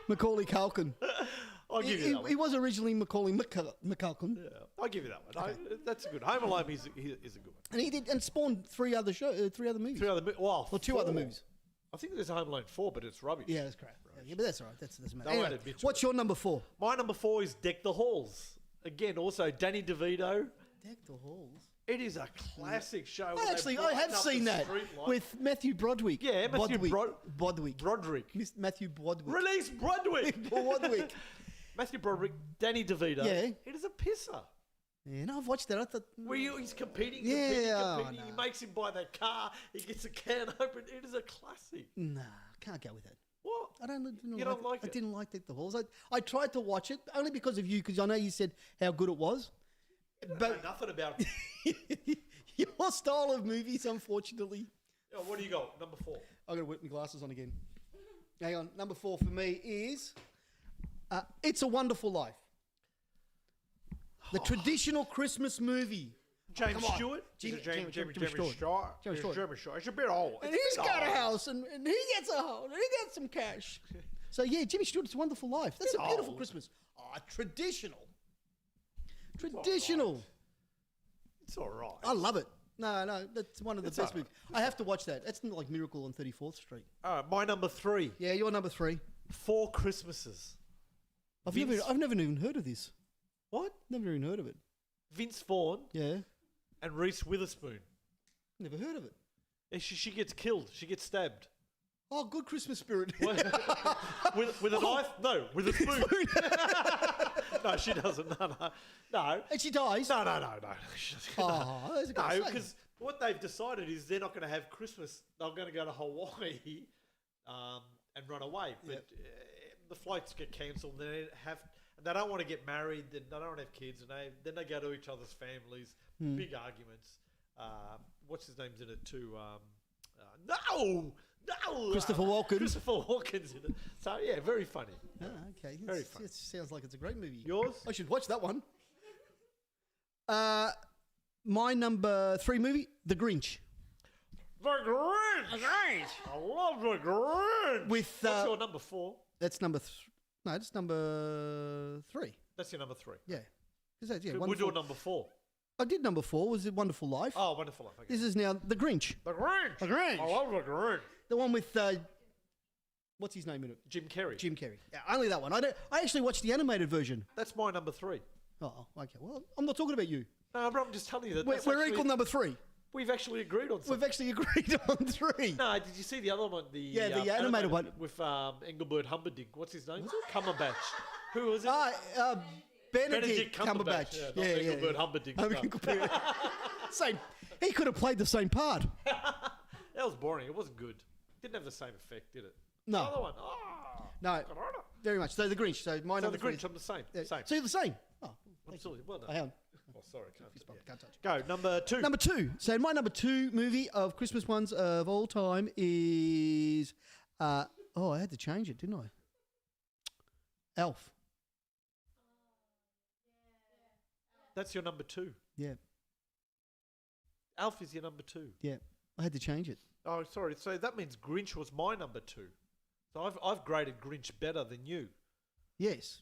Macaulay Culkin.
I'll give you that one.
He was originally Macaulay McCulkin,
Yeah, I'll give you that one. That's a good. Home Alone is a good one.
and he did and spawned 3 other movies.
3 other well,
Or 2
4.
other movies.
I think there's a Home Alone 4, but it's rubbish.
Yeah, that's correct. Yeah, but that's all right. That's matter.
No one
Anyway,
admits
what's your number 4?
My number 4 is Deck the Halls. Again, also Danny DeVito.
Deck the Halls.
It is a classic show. where they
Actually, I
brighten
have
up
seen
the
that
street light.
with Matthew Broderick.
Yeah, Matthew
Bodwick.
Broderick.
Matthew Broderick.
Release Broderick.
Broderick.
Matthew Broderick, Danny DeVito.
Yeah.
It is a pisser.
Yeah, no, I've watched that. I thought,
He's competing,
Yeah,
competing. He makes him buy that car. He gets a can open. It is a classic.
nah, can't go with that.
What?
I didn't
You don't like
I
it?
didn't like the horse. I tried to watch it only because of you, because I know you said how good it was.
I know
But
nothing about it.
your style of movies, unfortunately.
Oh, what do you got? Number 4.
I'm going to whip my glasses on again. Hang on. Number 4 for me is It's a Wonderful Life. The traditional Christmas movie.
James
come on.
Stewart?
Jimmy-
Is it James
Jimmy
Stewart?
Stewart. James Stewart.
Jeremy Stewart. It's a bit old.
And
It's
he's
a bit
got a
old.
house and he gets a home and he gets some cash. So, yeah, Jimmy Stewart, It's a Wonderful Life. That's a
Bit
beautiful
old.
Christmas. Traditional. Traditional.
It's all right.
I love it. No, that's one of the
It's
best
alright.
movies. I have to watch that. That's not like Miracle on 34th Street.
All right, my number 3.
Yeah, you're number 3.
4 Christmases.
I've
Vince-
never even heard of this.
What?
Never even heard of it.
Vince Vaughn
Yeah,
and Reese Witherspoon.
never heard of it.
And she gets killed. She gets stabbed.
Oh, good Christmas spirit.
with a knife? No, with a spoon. No, she doesn't. No.
And she dies.
No. She doesn't.
Oh, that's a good
No,
say.
because what they've decided is they're not going to have Christmas. They're going to go to Hawaii and run away. But the flights get cancelled. They don't want to get married. They don't want to have kids. And then they go to each other's families. Big arguments. What's his name's in it too? No.
Christopher Walken.
Christopher Walken's in it. So yeah, very funny.
Oh, okay.
Very
It
funny.
sounds like it's a great movie.
Yours?
I should watch that one. My number 3 movie, The Grinch.
The Grinch. I love The Grinch.
With,
What's your number 4?
That's number... No, that's number 3.
That's your number 3.
Yeah. 'Cause that's, yeah,
We're
Wonderful.
doing number 4.
I did number 4. Was it Wonderful Life?
Oh, Wonderful Life. Okay.
This is now The Grinch.
The Grinch.
The Grinch.
I love The Grinch.
The one with... what's his name in it?
Jim Carrey.
Jim Carrey. Yeah, only that one. I actually watched the animated version.
That's my number 3.
Oh, okay. Well, I'm not talking about you.
No, but I'm just telling you that
We're,
that's
we're
actually-
equal number 3.
We've actually agreed on something.
We've actually agreed on 3.
No, did you see the other one? The
animated one.
with Engelbert Humperdinck. What's his name? Cumberbatch. Who was it?
Benedict Cumberbatch.
Yeah, not Engelbert Humperdinck. No.
Same. He could have played the same part.
That was boring. It wasn't good. Didn't have the same effect, did it?
No.
The other one.
No, very much. So The Grinch. So my
So
number
the
3
Grinch, I'm the same.
is-
Same.
So you're the same. Oh,
Absolutely. Well done.
I am.
Oh, sorry.
Can't touch.
Go, number 2.
Number 2. So my number 2 movie of Christmas ones of all time is... I had to change it, didn't I? Elf.
That's your number 2.
Yeah.
Alf is your number 2.
Yeah. I had to change it.
Oh, sorry. So that means Grinch was my number 2. So I've graded Grinch better than you.
Yes.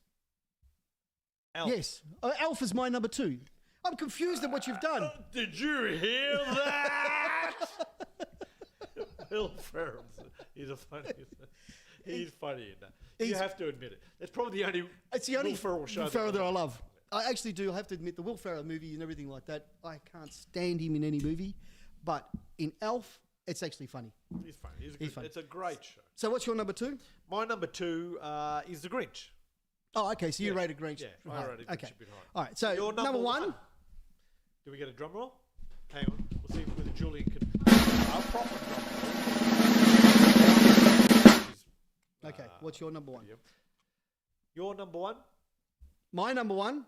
Alf.
Yes. Elf is my number 2. I'm confused at what you've done.
Did you hear that? Will Ferrell. He's a funny. He's funny in that. You
He's-
have to admit it. It's probably the only.
It's the only
Will Ferrell show.
Will Ferrell that I love. I actually do. I have to admit, the Will Ferrell movie and everything like that, I can't stand him in any movie. But in Elf, it's actually funny.
He's funny.
He's funny.
It's a great show.
So what's your number 2?
My number 2 is the Grinch.
Oh, okay. So you
Yeah.
rated Grinch.
Yeah, I
higher.
rated Grinch
Okay.
a bit higher.
All right. So
Your
number 1.
Do we get a drum roll? Hang on. We'll see whether Julian can. A proper drum roll.
Okay. What's your number 1?
Yep. Your number 1
My number 1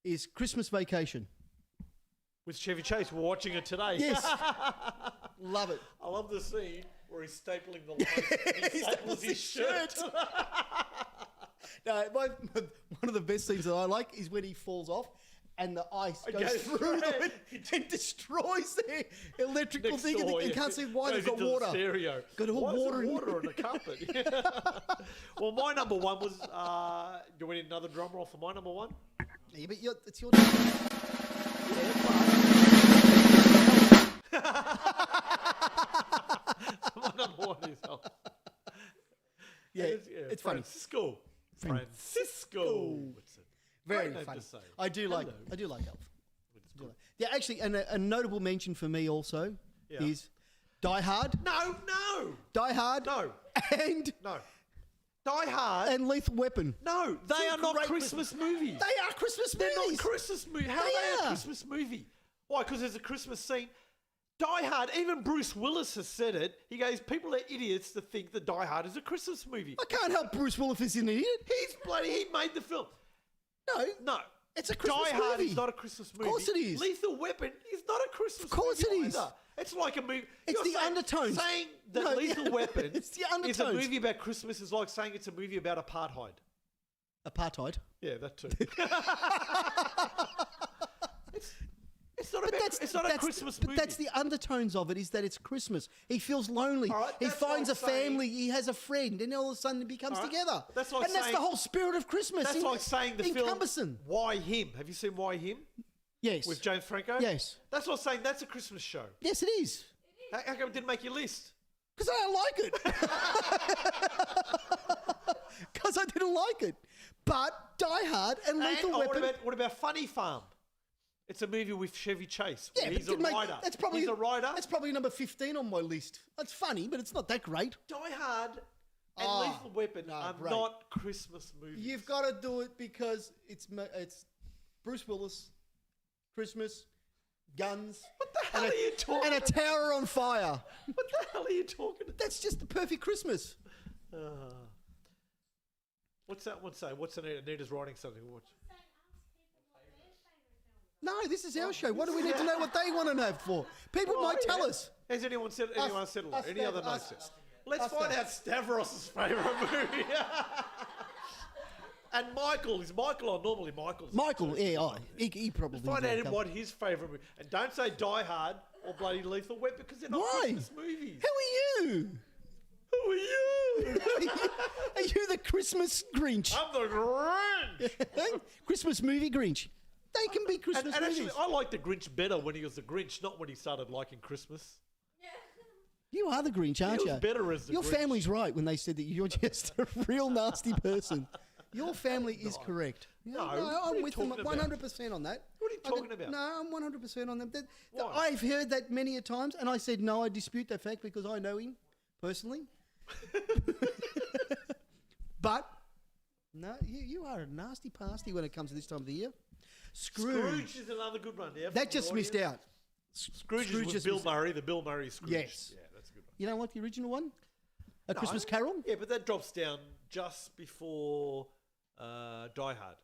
is Christmas Vacation.
with Chevy Chase. We're watching it today.
Yes. Love it.
I love the scene where he's stapling the lines. He staples his shirt.
No, one of the best scenes that I like is when he falls off and the ice
It
goes
goes
through
through
them and destroys the electrical
Next
thing.
door,
And you
yeah.
can't see why
Goes
they've got
into the
water.
stereo.
Got all
Why is
water
there
in-
water on the carpet. Well, my number 1 was. Do we need another drum roll for my number 1?
Yeah, but it's your number.
My number 1 is.
Yeah, it's funny.
Francisco. It's a
Very
great name
funny.
to say.
I do like
Hello.
Elf.
It's
Do
good.
like- Yeah, actually, and a notable mention for me also
Yeah.
is Die Hard.
No.
Die Hard.
No.
And
No. Die Hard.
and Lethal Weapon.
No, they
Two
are not
great
Christmas movies.
They are Christmas
They're
movies.
not Christmas movies. How
They
are they
are.
a Christmas movie? Why? Because there's a Christmas scene. Die Hard, even Bruce Willis has said it. He goes, people are idiots to think that Die Hard is a Christmas movie.
I can't help Bruce Willis is an idiot.
He made the film.
No,
No.
it's a Christmas
Die Hard
movie.
is not a Christmas movie.
Of course it is.
Lethal Weapon is not a Christmas movie.
Of course it is.
either. It's like a movie.
It's
You're
the undertones.
Saying that
No,
Lethal Weapon
it's the
is a
undertones.
movie about Christmas is like saying it's a movie about apartheid.
Apartheid.
Yeah, that too. It's not a Christmas movie.
But that's the undertones of it, is that it's Christmas. He feels lonely.
All right,
he
that's
finds
like
a family. He has a friend, and all of a sudden it becomes
All right,
together.
that's like
and that's
saying-
the whole spirit of Christmas.
That's like saying the film
Cumberson.
Why Him? Have you seen Why Him
Yes.
with James Franco?
Yes.
That's like saying that's a Christmas show.
Yes, it is.
How come it didn't make your list?
Because I don't like it. Because I didn't like it. But Die Hard and Lethal
And
Weapon.
what about Funny Farm? It's a movie with Chevy Chase.
Yeah,
He's
but
a
didn't make-
writer.
That's probably
He's a writer.
That's probably number 15 on my list. It's funny, but it's not that great.
Die Hard and
Oh,
Lethal Weapon
no,
are
great.
not Christmas movies.
You've got to do it because it's Bruce Willis, Christmas, guns,
What the hell are you talking
and a
about?
tower on fire.
What the hell are you talking about?
That's just the perfect Christmas.
What's that one say? What's Anita's writing something? What?
No, this is our show. What do we need to know what they want to know for? People might tell us.
Has anyone said
Us-
any other
us-
notes? Let's
us-
find out Stavros' favourite movie. And Michael, is Michael on? Normally Michael's.
Michael, yeah, he probably.
Find
will
out
come.
what his favourite movie. And don't say Die Hard or bloody Lethal Weapon because they're not
Why?
Christmas movies.
Who are you?
Who are you?
Are you the Christmas Grinch?
I'm the Grinch.
Christmas movie Grinch. They can be Christmas
And
movies.
actually, I like the Grinch better when he was the Grinch, not when he started liking Christmas.
You are the Grinch, aren't
He
you?
was better as the
Your
Grinch.
family's right when they said that you're just a real nasty person. Your family is correct.
No, what are
I'm
you
with them
talking about?
100% on that.
What are you talking about?
No, I'm 100% on them.
Why?
I've heard that many a times, and I said no. I dispute that fact because I know him personally. But no, you are a nasty pasty when it comes to this time of the year.
Scrooge is another good one. Yeah,
That just missed out.
Scrooge is with
just
Bill
missed out.
Murray, the Bill Murray Scrooge.
Yes.
Yeah, that's a good one.
You don't like the original one? A Christmas
No.
Carol?
Yeah, but that drops down just before Die Hard.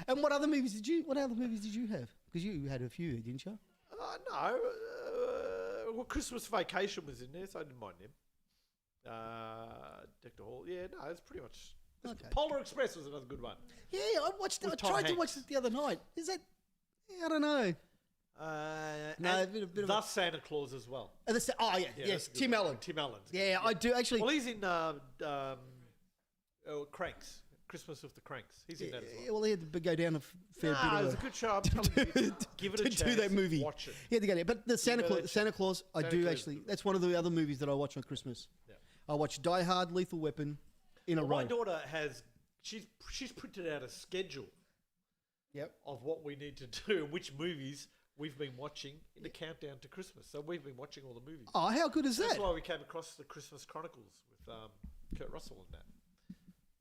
And what other movies did you have? Because you had a few, didn't you?
No. Well, Christmas Vacation was in there, so I didn't mind him. Dr. Hall. Yeah, no, it's pretty much.
Okay.
Polar Express was another good one.
Yeah, I
With Tom
tried to
Hanks.
watch it the other night. Is that? Yeah, I don't know. No,
and
a bit of
Thus Santa Claus as well.
Oh, yeah,
Yeah,
yes,
that's a good
Tim
one.
Allen.
Tim Allen's good.
Yeah, I do actually.
Well, he's in Cranks. Christmas with the Cranks. He's in that as well.
Well, he had to go down a fair
Nah,
bit
it
of
was a good show. I'm telling you, give it a
to
chance.
do that movie.
Watch it.
He had to go there. But the Santa
it a
Claus, I
Santa
do
Claus is
actually.
good.
That's one of the other movies that I watch on Christmas.
Yeah.
I watch Die Hard, Lethal Weapon in a
Well,
row.
my daughter has. She's printed out a schedule
Yep.
of what we need to do and which movies we've been watching in the countdown to Christmas. So we've been watching all the movies.
Oh, how good is
That's
that?
why we came across the Christmas Chronicles with Kurt Russell and that.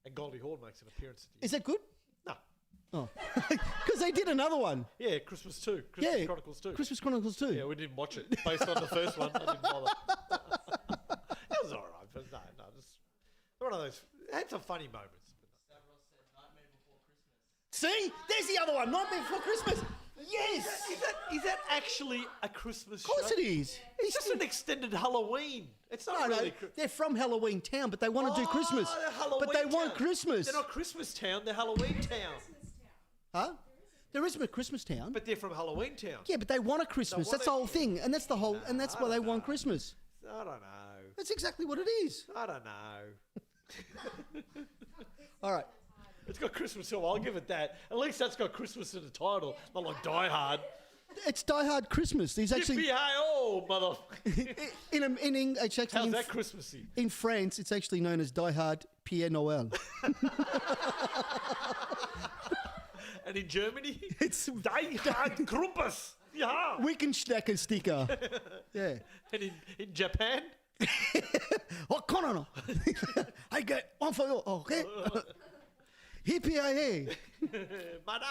And Goldie Hawn makes an appearance at the
Is that good?
No.
Oh, because they did another one.
Yeah, Christmas 2. Christmas
Yeah,
Chronicles 2.
Christmas Chronicles too.
Yeah, we didn't watch it. Based on the first one, I didn't bother. It was all right, but no, just one of those. It had some funny moments.
See, there's the other one. Nightmare Before Christmas. Yes.
Is that actually a Christmas show?
Of course it is.
It's just an extended Halloween. It's not
No,
really.
they're from Halloween Town, but they want to do Christmas.
they're Halloween
But they want
Town.
Christmas.
They're not Christmas Town. They're Halloween Town.
Huh? There is a Christmas Town.
But they're from Halloween Town.
Yeah, but they want a Christmas.
want
That's
it-
the whole thing, and that's the whole, and that's
I
why they
don't
want
know.
Christmas.
I don't know.
That's exactly what it is.
I don't know.
All right.
It's got Christmas, so I'll give it that. At least that's got Christmas in the title, not like Die Hard.
It's Die Hard Christmas. There's actually
Yippee-hi-oh, motherfucker.
it's actually
How's
in,
that Christmassy?
in France. It's actually known as Die Hard Pierre Noël.
And in Germany,
It's
Die Hard Krampus. Yeah.
Wickenschnacker sticker. Yeah.
And in Japan?
Oh, Konono. I get one for you. Okay. Hippie.
Mada.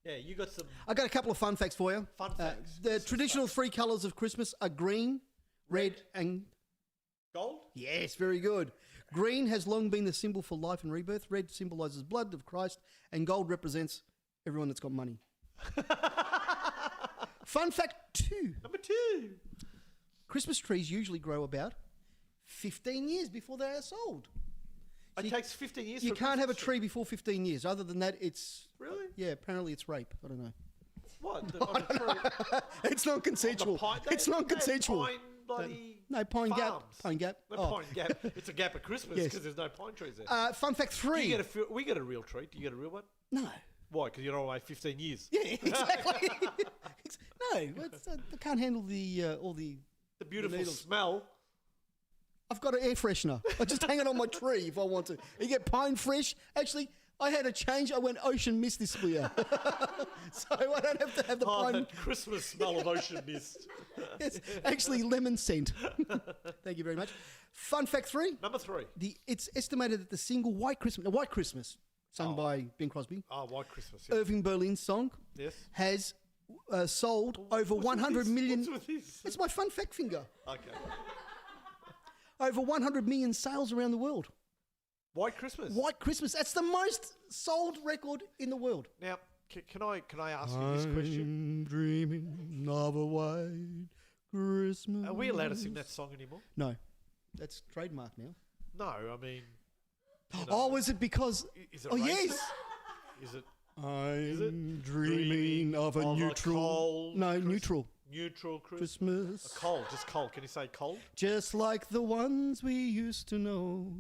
Yeah, you got some
I got a couple of fun facts for you.
fun facts.
The traditional three colours of Christmas are green, red, and
Gold?
yes, very good. Green has long been the symbol for life and rebirth. Red symbolises blood of Christ, and gold represents everyone that's got money. Fun fact 2.
Number 2.
Christmas trees usually grow about 15 years before they are sold.
It takes 15 years
You
for a
can't have a
Christmas
tree before 15 years. Other than that, it's...
Really?
Yeah, apparently it's rape. I don't know.
What? On a tree?
It's non-consensual. It's non-consensual.
Pine bloody
No, Pine Gap.
farms.
Pine Gap.
No,
Oh.
Pine Gap. It's a gap at Christmas
Yes.
because there's no pine trees there.
Fun fact
Do
3.
you get we get a real tree. Do you get a real one?
No.
Why? Because you're away 15 years.
Yeah, exactly. No, I can't handle the all the...
The beautiful
needles.
smell.
I've got an air freshener. I just hang it on my tree if I want to. You get pine fresh. Actually, I had a change. I went ocean mist this year. So I don't have to have the
Oh,
pine.
that Christmas smell of ocean mist.
It's actually lemon scent. Thank you very much. Fun fact 3.
Number 3.
It's estimated that the single White Christmas, sung by Bing Crosby,
Oh, White Christmas. Yeah.
Irving Berlin's song,
Yes.
has sold over
What's with
100
this?
million.
What's with this?
It's my fun fact finger.
Okay.
Over 100 million sales around the world.
White Christmas.
White Christmas. That's the most sold record in the world.
Now, can I ask you this question?
I'm dreaming of a white Christmas.
Are we allowed to sing that song anymore?
No. That's trademark now.
No, I mean.
Oh, was it because...
Is it
Oh,
racist?
yes.
Is it
I'm dreaming of a neutral...
cold
No, neutral.
neutral Christmas?
Christmas.
A cold, just cold. Can you say cold?
Just like the ones we used to know.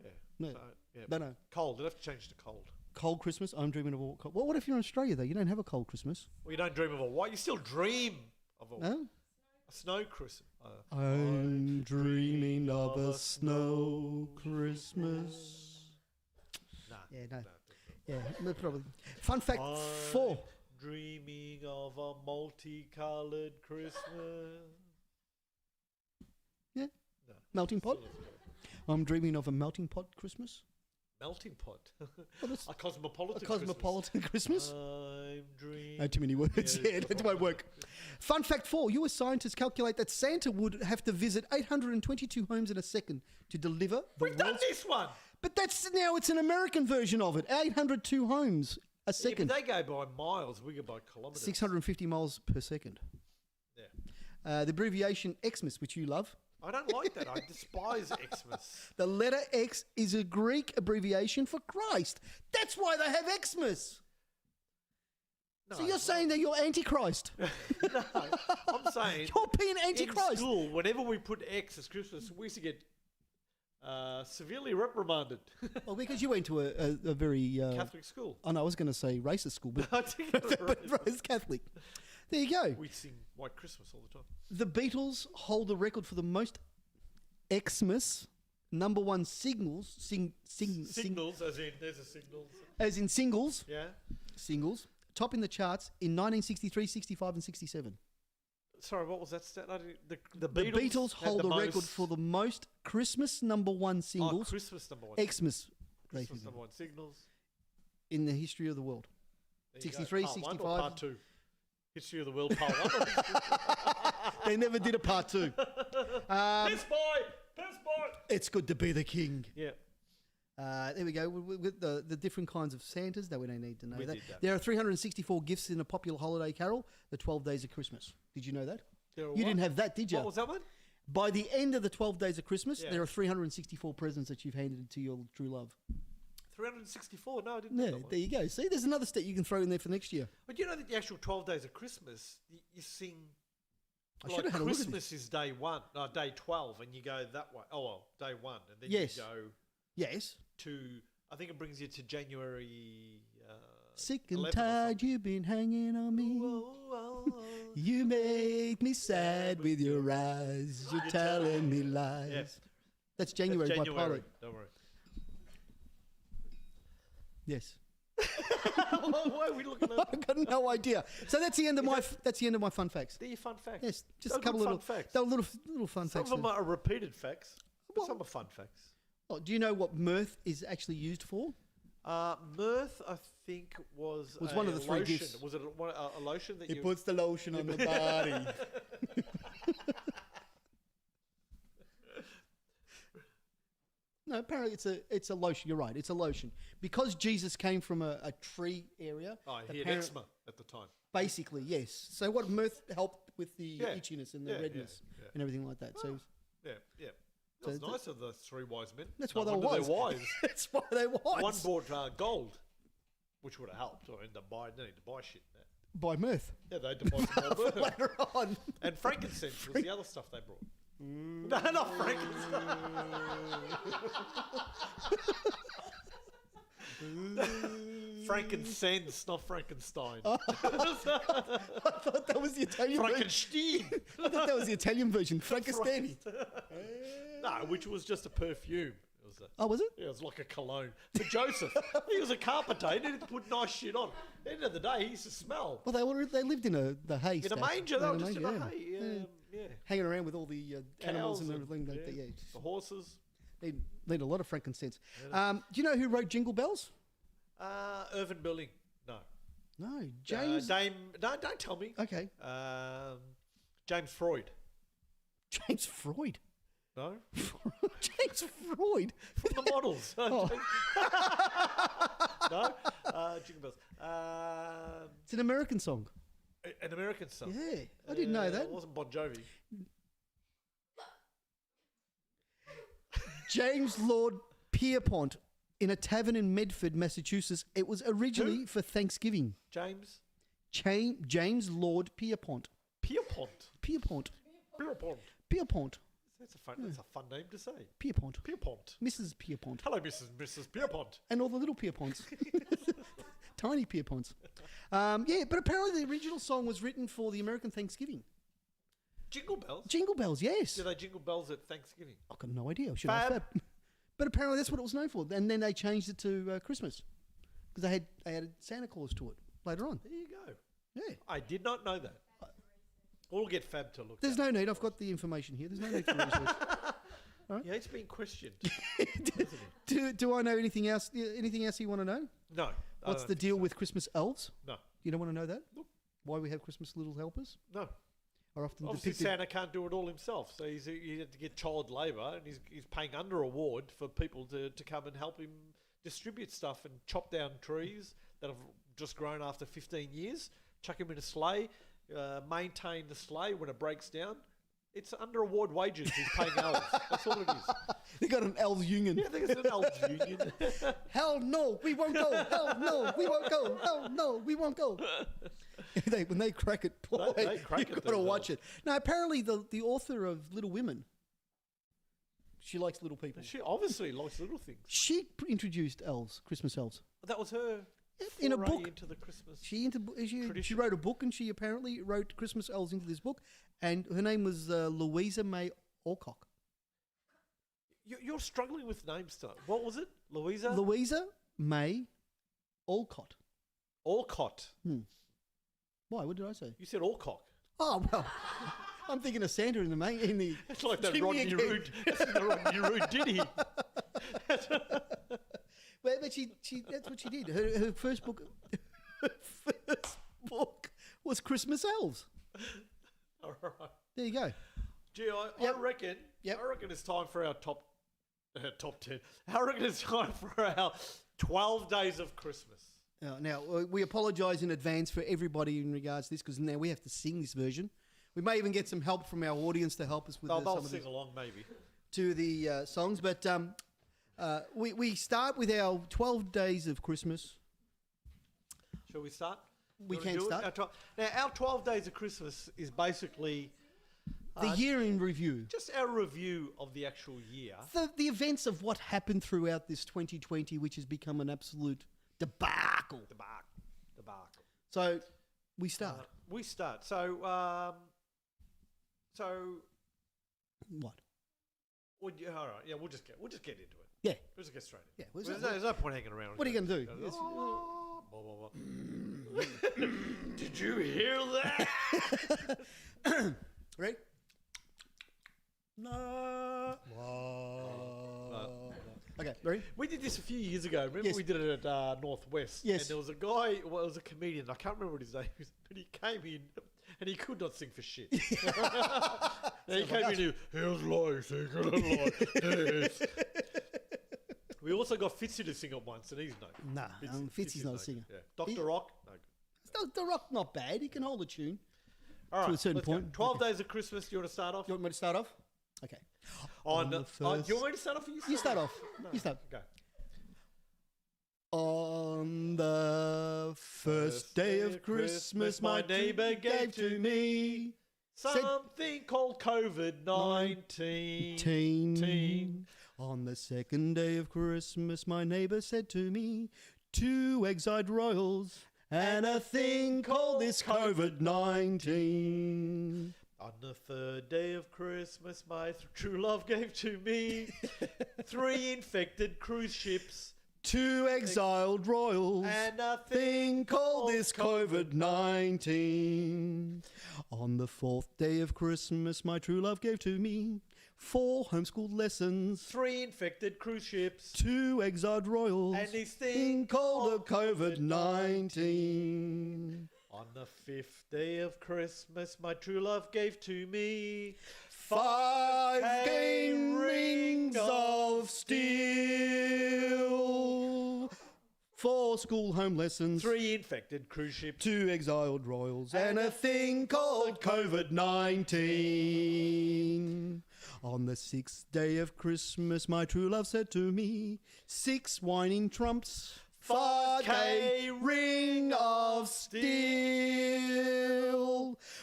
Yeah.
No.
So, yeah.
No.
Cold. You'll have to change to cold.
Cold Christmas. I'm dreaming of a cold... Well, what if you're in Australia, though? You don't have a cold Christmas.
Well, you don't dream of a white. You still dream of a,
No?
a snow Christmas.
I'm dreaming of a snow Christmas.
Nah.
Yeah, no. Yeah, no problem. Fun fact
I'm
4.
dreaming of a multicolored Christmas.
Yeah.
No.
Melting pot. I'm dreaming of a melting pot Christmas.
Melting pot.
that's
A cosmopolitan.
A cosmopolitan Christmas.
I'm dreaming.
No, too many words.
Yeah,
Yeah, that won't work. Fun fact 4. US scientists calculate that Santa would have to visit 822 homes in a second to deliver the
We've done
world's...
this one.
But that's now, it's an American version of it. 802 homes a
Yeah,
second.
but they go by miles. We go by kilometres.
650 miles per second.
Yeah.
The abbreviation Xmas, which you love.
I don't like that. I despise Xmas.
The letter X is a Greek abbreviation for Christ. That's why they have Xmas.
No,
So you're saying that you're Antichrist.
no, I'm saying
You're being
in
Antichrist.
school, whenever we put X as Christmas, we used to get severely reprimanded.
Well, because you went to a very...
Catholic school.
Oh, no, I was going to say racist school, but,
I think it was
but it's Catholic. There you go.
We'd sing White Christmas all the time.
The Beatles hold the record for the most Xmas #1 singles,
Signals, as in there's a signals.
as in singles,
Yeah.
singles, topping the charts in 1963, 65 and 67.
Sorry, what was that stat? The
The
Beatles,
Beatles
had
hold the record
most-
for the most Christmas #1
Oh,
singles,
Christmas number 1.
Xmas,
Christmas number 1 signals.
in the history of the world.
There you go.
63,
Part 1 or
65.
Part 2. History of the world, Part 1.
They never did a part 2.
Piss boy! Piss boy!
It's good to be the king.
Yeah.
There we go. With the different kinds of Santas, that we don't need to know
We
that.
did that.
There are 364 gifts in a popular holiday carol, The 12 Days of Christmas. Did you know that? You didn't have that, did you?
What was that one?
By the end of the 12 Days of Christmas,
Yeah.
there are 364 presents that you've handed to your true love.
364? No, I didn't know
Yeah,
that one.
there you go. See, there's another stat you can throw in there for next year.
But you know that the actual 12 days of Christmas, you sing...
I
like
should have had a look at
Christmas is day 1, no, day 12, and you go that way. Oh, well, day 1. And then
Yes.
you go
Yes.
to... I think it brings you to January...
Sick and
11 or
tired, you've been hanging on me.
something.
You make me sad with your eyes. You're telling me lies.
Yes.
That's January,
That's
by
January.
Pilot.
Don't worry.
Yes.
Why are we looking at
I've got no idea. So that's the end of my fun facts.
They're your fun facts?
Yes, just
They're
a couple
good
of
fun facts.
They're little fun
Some
facts.
of them are repeated facts, but
Well-
some are fun facts.
Oh, do you know what mirth is actually used for?
Mirth, I think, was
one of the three
lotion.
gifts.
Was it a lotion that you...
puts the lotion on the body. No, apparently it's a lotion. You're right. It's a lotion because Jesus came from a tree area.
Oh, he had
apparent-
eczema at the time.
Basically, yes. So what mirth helped with the
Yeah.
itchiness and the
Yeah,
redness
yeah.
and everything like that. So
Yeah, yeah.
So
That was
th-
nice of the three wise men.
that's
No
why they were
wonder
wise.
they're wise.
That's why they were wise.
One bought gold, which would have helped. Or ended up buying, they need to buy shit.
By mirth.
Yeah, they had to buy some more mirth.
Later on.
And frankincense was the other stuff they brought. No, not frankincense. Frankincense, not Frankenstein.
I thought that was the Italian version.
Frankenstein.
I thought that was the Italian version. Frankenstein.
No, which was just a perfume. It was
Oh, was it?
yeah, it was like a cologne for Joseph. He was a carpenter. He didn't put nice shit on. At the end of the day, he used to smell.
Well, they lived in the hay.
In a
stack.
manger, they
In
were
a
just in
manger,
a hay. Yeah.
Hanging around with all the animals
Cows
and everything.
yeah. The horses.
They need a lot of frankincense. Do you know who wrote Jingle Bells?
Irvin Building. No.
No, James.
Dame. No, don't tell me.
Okay,
James Freud.
James Freud.
No.
James Freud.
From the models.
Oh.
No. Jingle Bells.
It's an American song.
An American song.
Yeah, I didn't know that.
It wasn't Bon Jovi.
James Lord Pierpont in a tavern in Medford, Massachusetts. It was originally for Thanksgiving.
James
James Lord Pierpont.
Pierpont.
Pierpont.
Pierpont.
Pierpont.
That's a fun name to say.
Pierpont.
Pierpont.
Mrs. Pierpont.
Hello, Mrs. Pierpont.
And all the little Pierponts. Tiny Pierponts. Yeah, but apparently the original song was written for the American Thanksgiving.
Jingle bells.
Jingle Bells, yes.
Do they jingle bells at Thanksgiving?
I've got no idea. I should ask
Fab.
that. But apparently that's what it was known for. And then they changed it to Christmas because they added Santa Claus to it later on.
There you go.
Yeah.
I did not know that. We'll get Fab to look.
There's
that.
no need. I've got the information here. There's no need for research.
Yeah, it's been questioned.
Do I know anything else? Anything else you want to know?
No. I
What's
don't
the
think
deal
so.
with Christmas elves?
No.
You don't want to know that?
Nope.
Why we have Christmas little helpers?
No.
Are often
Obviously,
depicted.
Santa can't do it all himself, so he had to get child labour, and he's paying under award for people to come and help him distribute stuff and chop down trees that have just grown after 15 years, chuck him in a sleigh, maintain the sleigh when it breaks down. It's under award wages he's paying elves. That's all it is.
They got an elves union.
Yeah, I think it's an elves union.
Hell no, we won't go. Hell no, we won't go. Hell no, we won't go. When they crack it, boy,
They crack it
you've got to watch
themselves.
it. Now, apparently the author of Little Women, she likes little people.
She obviously likes little things.
She introduced elves, Christmas elves.
That was her
In a
foray
book.
into the Christmas.
She
Tradition.
wrote a book, and she apparently wrote Christmas elves into this book, and her name was Louisa May Alcock.
You're struggling with names tonight. What was it? Louisa?
Louisa May Alcott.
Alcott.
Why? What did I say?
You said Alcock.
Oh well, I'm thinking of Santa in the.
It's like that
Give me
Rodney
again.
Rude. That's the Rodney Rude ditty.
Well, but she that's what she did. Her first book was Christmas Elves.
All right.
There you go.
Gee, I
Yep.
reckon.
Yep.
I reckon it's time for our top 10. I reckon it's time for our 12 days of Christmas.
Now we apologise in advance for everybody in regards to this because now we have to sing this version. We may even get some help from our audience to help us with
They'll
some of
sing
the,
along, maybe.
to the songs. But we start with our 12 days of Christmas.
Shall we start?
We
You wanna
can
do it?
start.
Now, our 12 days of Christmas is basically
The year in review.
just our review of the actual year.
The events of what happened throughout this 2020, which has become an absolute debacle.
Debacle.
So we start.
We start. So,
What?
all right. Yeah, we'll just get into it.
Yeah.
We'll just get straight in.
Yeah,
There's no point hanging around.
What are you going to do?
Oh, Blah, blah, blah. Did you hear that?
Ready? No. Okay, ready?
We did this a few years ago. Remember
Yes.
we did it at Northwest?
Yes.
And there was a guy, well, it was a comedian. I can't remember what his name was, but he came in and he could not sing for shit. And he came in and here's like singing like this. We also got Fitzy to sing it once, and he's no.
Nah, Fitzy's not a singer.
Yeah. Dr. Rock, no good.
The Rock, not bad. He can hold a tune.
All right,
a certain
let's go.
point.
12 Days of Christmas. Do you want to start off?
You want me to start off? Okay.
On
the
do
first-
you want me to start off? Or
You start off. You start.
Okay.
On the first day of Christmas, my neighbor gave to me
Something called COVID-19.
teen. On the second day of Christmas, my neighbor said to me, 2 eggs-eyed royals and a thing called this COVID-19.
On the third day of Christmas, my true love gave to me 3 infected cruise ships
2 exiled royals
and a
thing called this COVID-19. On the 4th day of Christmas, my true love gave to me 4 homeschooled lessons,
3 infected cruise ships
2 exiled royals,
and this
thing called a COVID-19.
On the 5th day of Christmas, my true love gave to me
5 game rings of steel, 4 school home lessons,
3 infected cruise ships
2 exiled royals, and a thing called COVID-19. On the 6th day of Christmas, my true love said to me, 6 whining trumps, 5K ring of steel,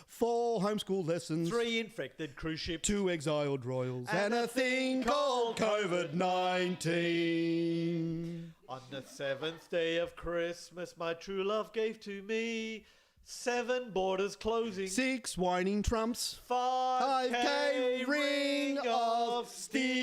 4 homeschool lessons,
3 infected cruise ships
2 exiled royals, and a thing called COVID-19.
On the 7th day of Christmas, my true love gave to me 7 borders closing
6 whining trumps,
5K
ring of steel,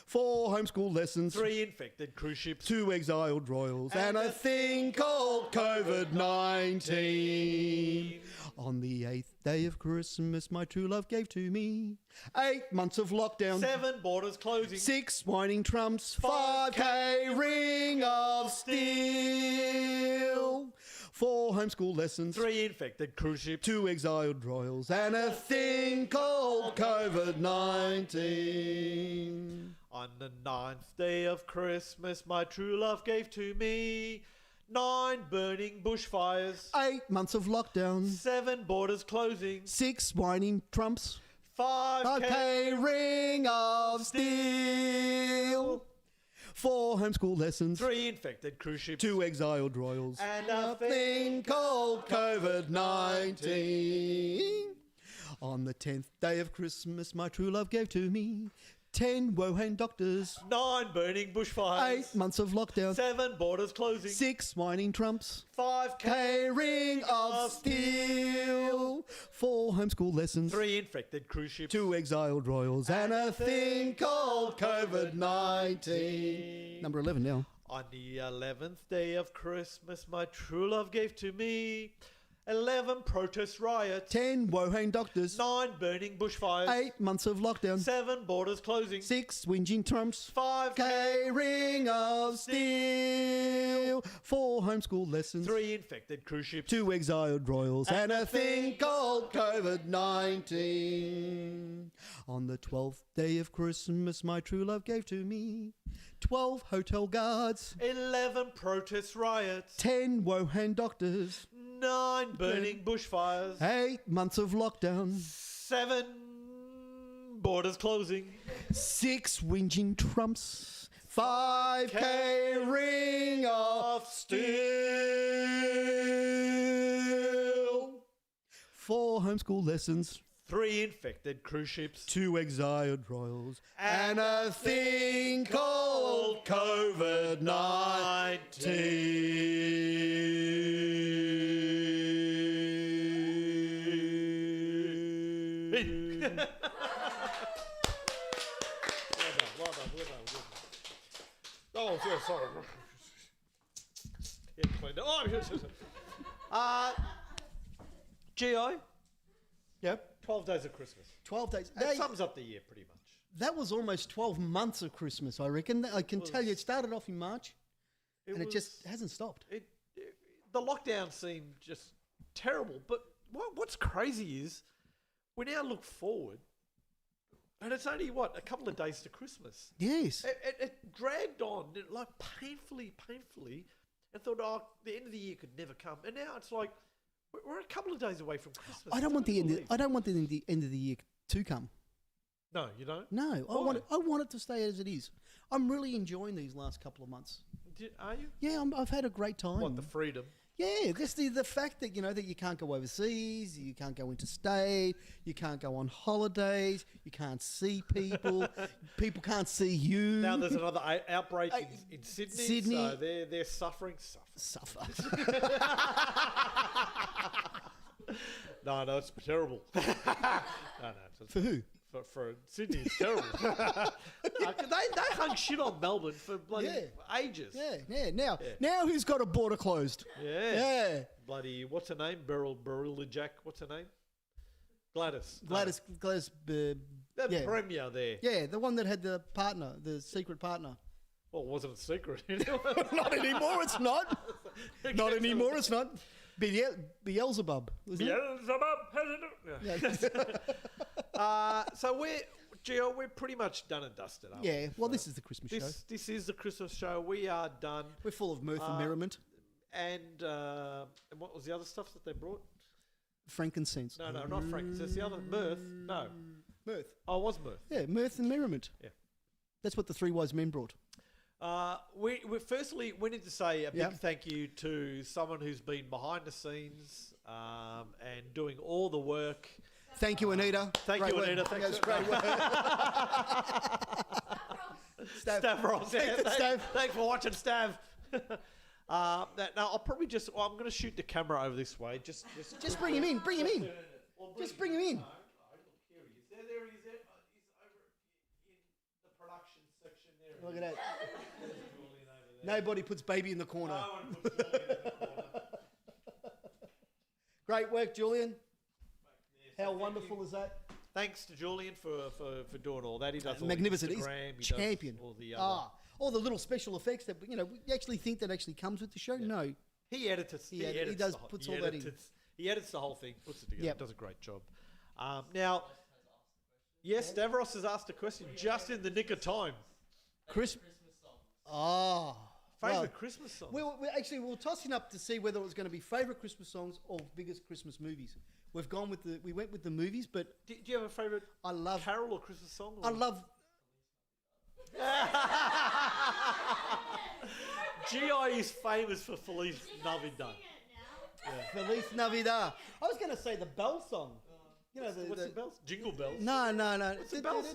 4 homeschool lessons,
3 infected cruise ships
2 exiled royals, and a thing called COVID-19. On the 8th day of Christmas, my true love gave to me 8 months of lockdown,
7 borders closing
6 whining trumps, 5K ring of steel, 4 homeschool lessons,
3 infected cruise ships
2 exiled royals, and a thing called COVID-19.
On the 9th day of Christmas, my true love gave to me 9 burning bushfires
8 months of lockdown,
7 borders closing
6 whining trumps,
5K
5K ring of steel, 4 homeschool lessons,
3 infected cruise ships
2 exiled royals,
and
a
a
thing called COVID-19. On the 10th day of Christmas, my true love gave to me 10 Wuhan doctors,
9 burning bushfires
8 months of lockdown,
7 borders closing
6 whining trumps,
5K
K ring of steel, 4 homeschool lessons,
3 infected cruise ships
2 exiled royals, and a thing called COVID-19. Number 11 now.
On the 11th day of Christmas, my true love gave to me 11 protest riots
10 Wuhan doctors,
9 burning bushfires
8 months of lockdown,
7 borders closing
6 whinging trumps,
5K
K ring of steel, 4 homeschool lessons,
3 infected cruise ships
2 exiled royals, and a thing called COVID-19. On the 12th day of Christmas, my true love gave to me 12 hotel guards,
11 protest riots
10 Wuhan doctors,
9 burning bushfires
8 months of lockdown,
7 borders closing
6 whinging trumps, 5K ring of steel, 4 homeschool lessons,
3 infected cruise ships
2 exiled royals, and a thing called COVID-19.
Well done. Oh, yeah, sorry. actually. GI,
Yep.
12 days of Christmas.
12 days.
That
Hey,
sums up the year pretty much.
that was almost 12 months of Christmas, I reckon. I can tell you, it started off in March, and it just hasn't stopped.
The lockdown seemed just terrible. But what's crazy is we now look forward, and it's only, a couple of days to Christmas.
Yes.
It dragged on, like painfully, and thought, the end of the year could never come. And now it's like, we're a couple of days away from Christmas.
I don't want the end. I don't want the end of the year to come.
No, you don't?
No,
Why?
I want it to stay as it is. I'm really enjoying these last couple of months.
Are you?
Yeah, I've had a great time.
What, the freedom?
Yeah, just the fact that that you can't go overseas, you can't go interstate, you can't go on holidays, you can't see people, people can't see you.
Now there's another outbreak in Sydney, so they're suffering.
Suffer.
No, it's terrible. no, it's
For who?
For Sydney, it's terrible. They hung shit on Melbourne for bloody ages.
Yeah. Now who's got a border closed?
Yeah. Bloody, what's her name? Beryl Jack, what's her name? Gladys.
Gladys.
The premier there.
Yeah, the one that had the partner, the secret partner.
Well, wasn't it secret?
Not anymore, it's not. Not anymore, it's not. Beelzebub.
Beelzebub.
Yeah.
So we're pretty much done and dusted. Aren't
Yeah,
we?
well, this is the Christmas show.
This is the Christmas show. We are done.
We're full of mirth and merriment.
And what was the other stuff that they brought?
Frankincense.
No, not frankincense. The other mirth. No.
Mirth.
Oh, it was mirth.
Yeah, mirth and merriment.
Yeah.
That's what the three wise men brought.
We firstly need to say a big thank you to someone who's been behind the scenes and doing all the work.
Thank you, Anita.
Thank you, Anita. Thanks.
Great work.
Stavros.
Stav.
Thanks for watching, Stav. Now I'll probably I'm going to shoot the camera over this way. Just
Bring him in. Bring him in. Just bring him in.
There he is. He's over in the production section there.
Look at that.
Julian over there.
Nobody puts baby in the corner.
No one puts Julian in the corner.
Great work, Julian. How wonderful is that?
Thanks to Julian for doing all that. He does all
Magnificent.
The
He's
Instagram, he
champion.
does all the other.
All the little special effects that we actually think that actually comes with the show. No,
He edits. He
puts all that in.
He edits the whole thing, puts it together.
Yep.
Does a great job. Now, yes, Stavros has asked a question just in the nick of time.
Christmas song.
Favorite Christmas song?
We were tossing up to see whether it was going to be favorite Christmas songs or biggest Christmas movies. We went with the movies, but
Do you have a favorite?
I love
carol or Christmas song?
I love.
GI is famous for Feliz Navidad.
Feliz Navidad. I was going to say the bell song.
What's the bells? Jingle bells.
No.
What's the bells?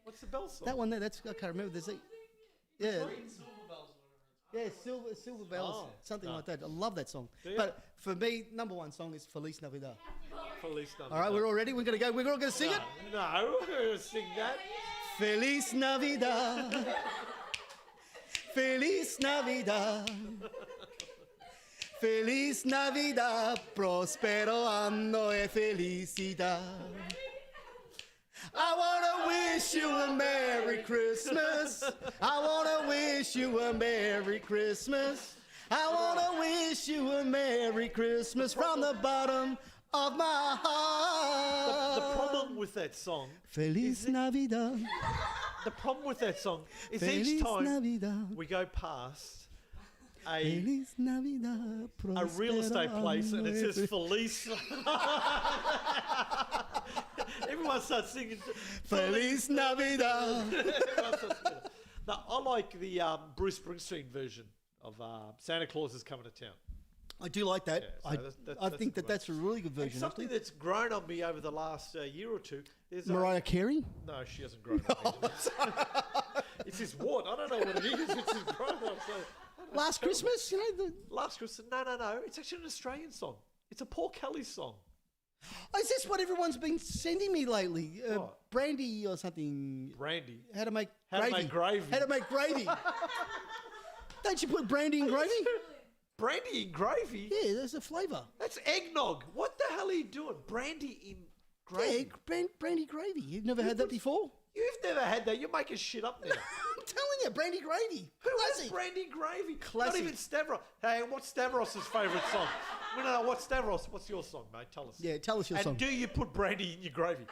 What's the bell song?
That one there. I can't remember. Silver bells, something like that. I love that song. But for me, number one song is Feliz Navidad.
Feliz Navidad.
All right, we're all ready. We're gonna go. We're all gonna sing it.
No, we're going to sing that.
Feliz Navidad. Feliz Navidad. Feliz Navidad. Prospero anno e felicidad. I wanna wish you a Merry Christmas. I wanna wish you a Merry Christmas. I wanna wish you a Merry Christmas from the bottom of my heart.
The problem with that song,
Feliz Navidad.
the problem with that song is
Feliz
each time
Navidad.
we go past a
Feliz Navidad.
real estate place and it
prospero
says Feliz. Everyone starts singing
Feliz Navidad.
Everyone starts singing. Now, I like the Bruce Springsteen version of Santa Claus is Coming to Town.
I do like that.
Yeah, so
I think that's a really good
And
version.
something
Actually.
that's grown on me over the last year or two. There's
Mariah Carey?
No, she hasn't grown on me. It's his what? I don't know what it is. It's his grown on. So,
Last Christmas,
Last Christmas? No. It's actually an Australian song. It's a Paul Kelly song.
Is this what everyone's been sending me lately?
What?
Brandy or something.
Brandy.
How to make
How to
gravy.
make gravy.
How to make gravy. Don't you put brandy and gravy?
Brandy in gravy?
Yeah, there's a flavour.
That's eggnog. What the hell are you doing? Brandy in gravy?
Yeah, brandy gravy. You've never had that before?
You've never had that. You're making shit up now.
I'm telling you, brandy gravy.
Who has
Classic.
brandy gravy?
Classic.
Not even Stavros. Hey, what's Stavros' favourite song? We don't know. What's Stavros? What's your song, mate? Tell us.
Yeah, tell us your
and
song.
do you put brandy in your gravy?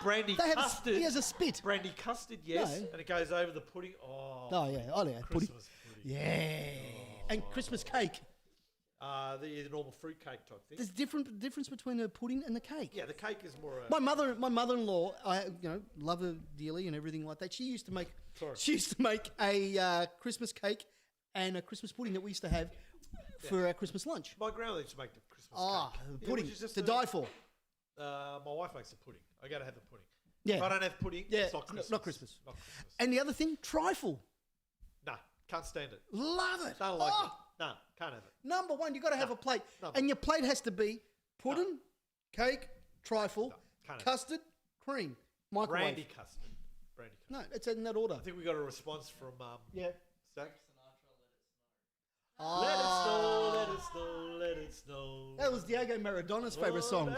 Brandy custard.
He has a spit.
Brandy custard, yes.
No.
And it goes over the pudding. Oh,
Oh, yeah. Oh, yeah. Pudding.
Christmas pudding.
Yeah. And Christmas cake.
The normal fruit cake type thing.
There's difference between the pudding and the cake.
Yeah, the cake is more.
My mother-in-law, I love her dearly and everything like that. She used to make a Christmas cake and a Christmas pudding that we used to have for our Christmas lunch.
My grandmother used to make the Christmas cake.
Pudding
which is just
to die for.
My wife makes the pudding. I got to have the pudding.
Yeah.
If I don't have pudding,
Yeah,
it's not Christmas.
not Christmas.
Not Christmas.
And the other thing, trifle.
No, can't stand it.
Love it.
Don't like it. No, can't have it.
Number one, you got to have a plate,
No.
and your plate has to be pudding, cake, trifle,
can't have it.
custard, cream, microwave.
Brandy custard. Brandy custard.
No, it's in that order.
I think we got a response from
Yeah.
Stack.
Oh,
Let it snow, let it snow, let it snow.
that was Diego Maradona's favourite song.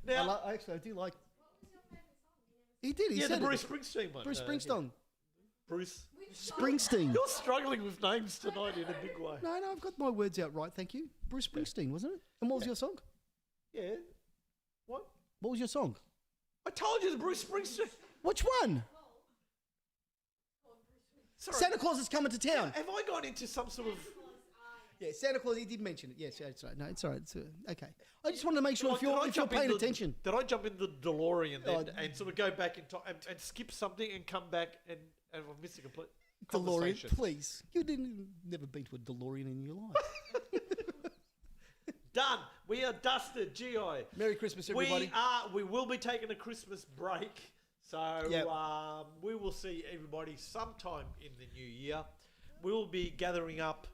Now,
I do like. He did. He
yeah, the
said it.
Bruce Springsteen one.
Bruce
Yeah.
Springsteen.
Bruce.
Springsteen.
You're struggling with names tonight in a big way.
No, I've got my words out right. Thank you. Bruce Springsteen, wasn't it? And what was your song?
Yeah. What?
What was your song?
I told you the Bruce Springsteen.
Which one?
Sorry.
Santa Claus is coming to town.
Have I gone into some sort of...
Yeah, Santa Claus. He did mention it. Yes, it's right. No, it's all right. It's, okay. I just wanted to make sure
Like,
if you're paying attention.
Did I jump in the DeLorean then
Oh,
and sort of go back in time and skip something and come back and I've missed a complete
DeLorean,
conversation?
please. You never been to a DeLorean in your life.
Done. We are dusted. GI.
Merry Christmas, everybody.
We will be taking a Christmas break. So
Yep.
we will see everybody sometime in the new year. We will be gathering up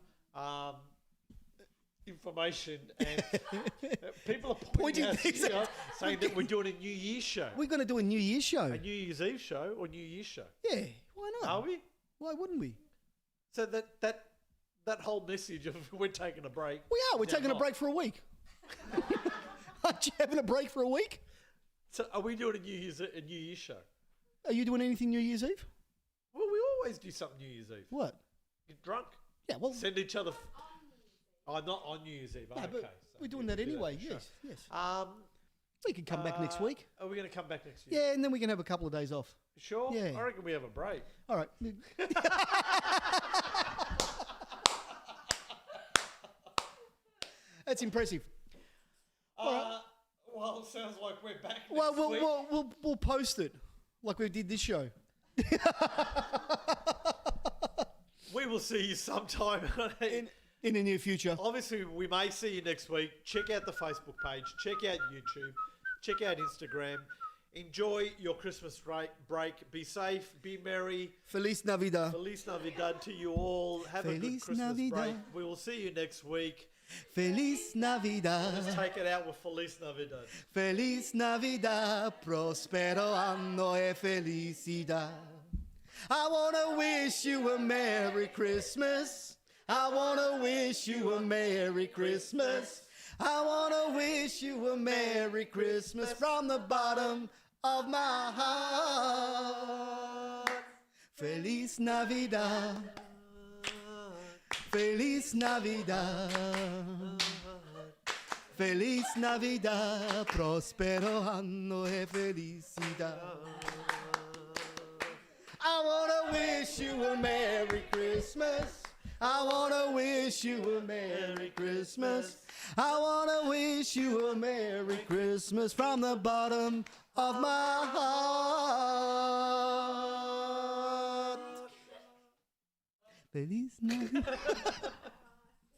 information and people are pointing
Pointing
us
things
here,
out.
saying that we're doing a New Year's show.
We're going to do a New Year's show.
A New Year's Eve show or New Year's show.
Yeah, why not?
Are we?
Why wouldn't we?
So that whole message of we're taking a break.
We are. We're
is now
taking a
not.
break for a week. Aren't you having a break for a week?
So are we doing a New Year's show?
Are you doing anything New Year's Eve?
Well, we always do something New Year's Eve.
What?
Get drunk.
Yeah, well,
Send each other. Oh, not on New Year's Eve.
no,
okay.
but
So
we're doing
we
that
do
anyway.
for sure.
Yes, yes. We can come back next week.
Are we going to come back next year?
Yeah, and then we can have a couple of days off.
Sure?
Yeah.
I reckon we have a break.
All right. That's impressive.
Well, it sounds like we're back next
Well,
week.
we'll post it like we did this show.
We will see you sometime.
In the near future.
Obviously, we may see you next week. Check out the Facebook page. Check out YouTube. Check out Instagram. Enjoy your Christmas break. Be safe. Be merry.
Feliz Navidad.
Feliz Navidad to you all. Have a good
Feliz
Christmas break.
Navidad.
We will see you next week.
Feliz Navidad.
Let's take it out with Feliz Navidad.
Feliz Navidad. Prospero anno e felicidad. I want to wish you a Merry Christmas. I want to wish you a Merry Christmas. I want to wish you a Merry Christmas from the bottom of my heart. Feliz Navidad. Feliz Navidad. Feliz Navidad. Prospero anno e felicidad. I want to wish you a Merry Christmas. I want to wish you a Merry Christmas. I want to wish you a Merry Christmas from the bottom of my heart. Feliz Navidad.